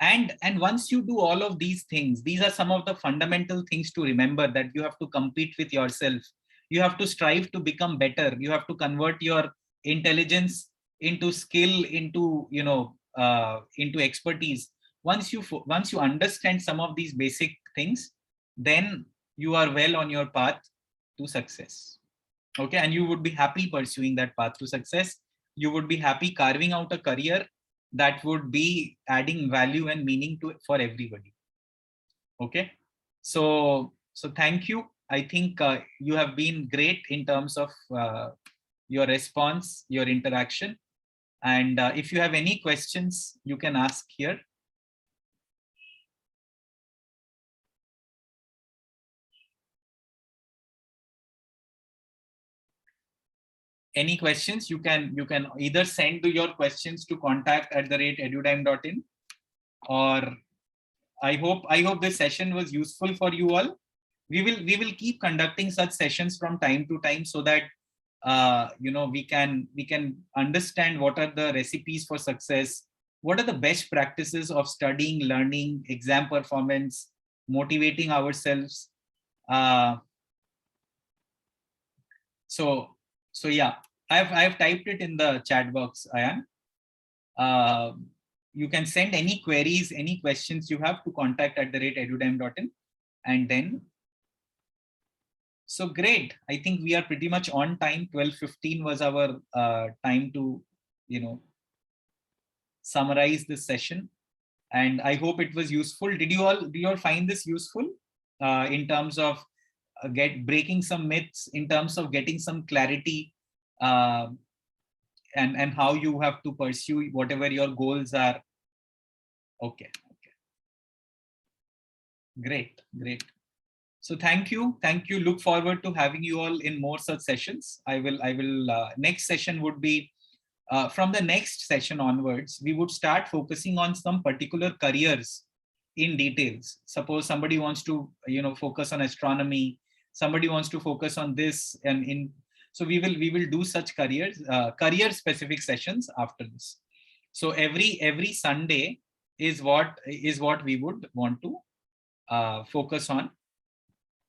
And once you do all of these things, these are some of the fundamental things to remember, that you have to compete with yourself. You have to strive to become better. You have to convert your intelligence into skill, into expertise. Once you understand some of these basic things, then you are well on your path to success. Okay, and you would be happy pursuing that path to success. You would be happy carving out a career that would be adding value and meaning for everybody. Okay, so thank you. I think you have been great in terms of your response, your interaction. And if you have any questions, you can ask here. Any questions, you can either send your questions to contact@edudime.in, or I hope this session was useful for you all. We will keep conducting such sessions from time to time, so that we can understand what are the recipes for success, what are the best practices of studying, learning, exam performance, motivating ourselves. So yeah, I've typed it in the chat box, Ayan. You can send any queries, any questions you have to contact@edudime.in, and then. So great. I think we are pretty much on time. 12:15 was our time to, summarize this session. And I hope it was useful. Do you all find this useful in terms of breaking some myths, in terms of getting some clarity, and how you have to pursue whatever your goals are? Okay. Great. So thank you. Look forward to having you all in more such sessions. I will next session would be from the next session onwards, we would start focusing on some particular careers in details. Suppose somebody wants to focus on astronomy, somebody wants to focus on this, and so we will do such career specific sessions after this. So every Sunday is what we would want to focus on.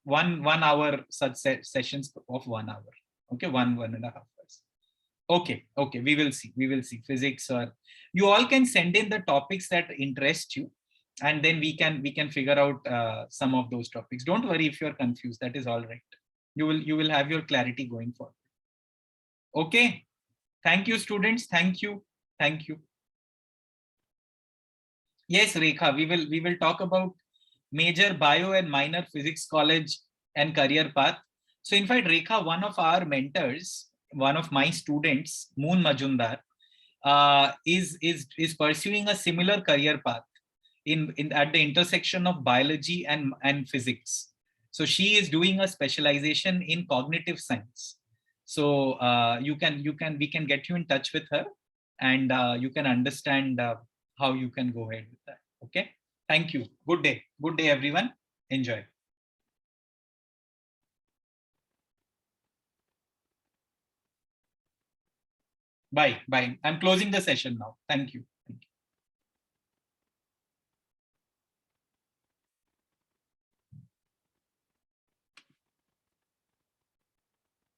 One hour such sessions of 1 hour. Okay, 1.5 hours. Okay, we will see physics, or you all can send in the topics that interest you, and then we can figure out some of those topics. Don't worry if you're confused, that is all right. You will have your clarity going forward. Okay, thank you, students. Thank you. Yes, Rekha, we will talk about major bio and minor physics college and career path. So in fact, Rekha, one of our mentors, one of my students, Moon Majumdar, is pursuing a similar career path at the intersection of biology and physics. So she is doing a specialization in cognitive science. So we can get you in touch with her, and you can understand how you can go ahead with that. Okay. Thank you. Good day. Good day, everyone. Enjoy. Bye. Bye. I'm closing the session now. Thank you.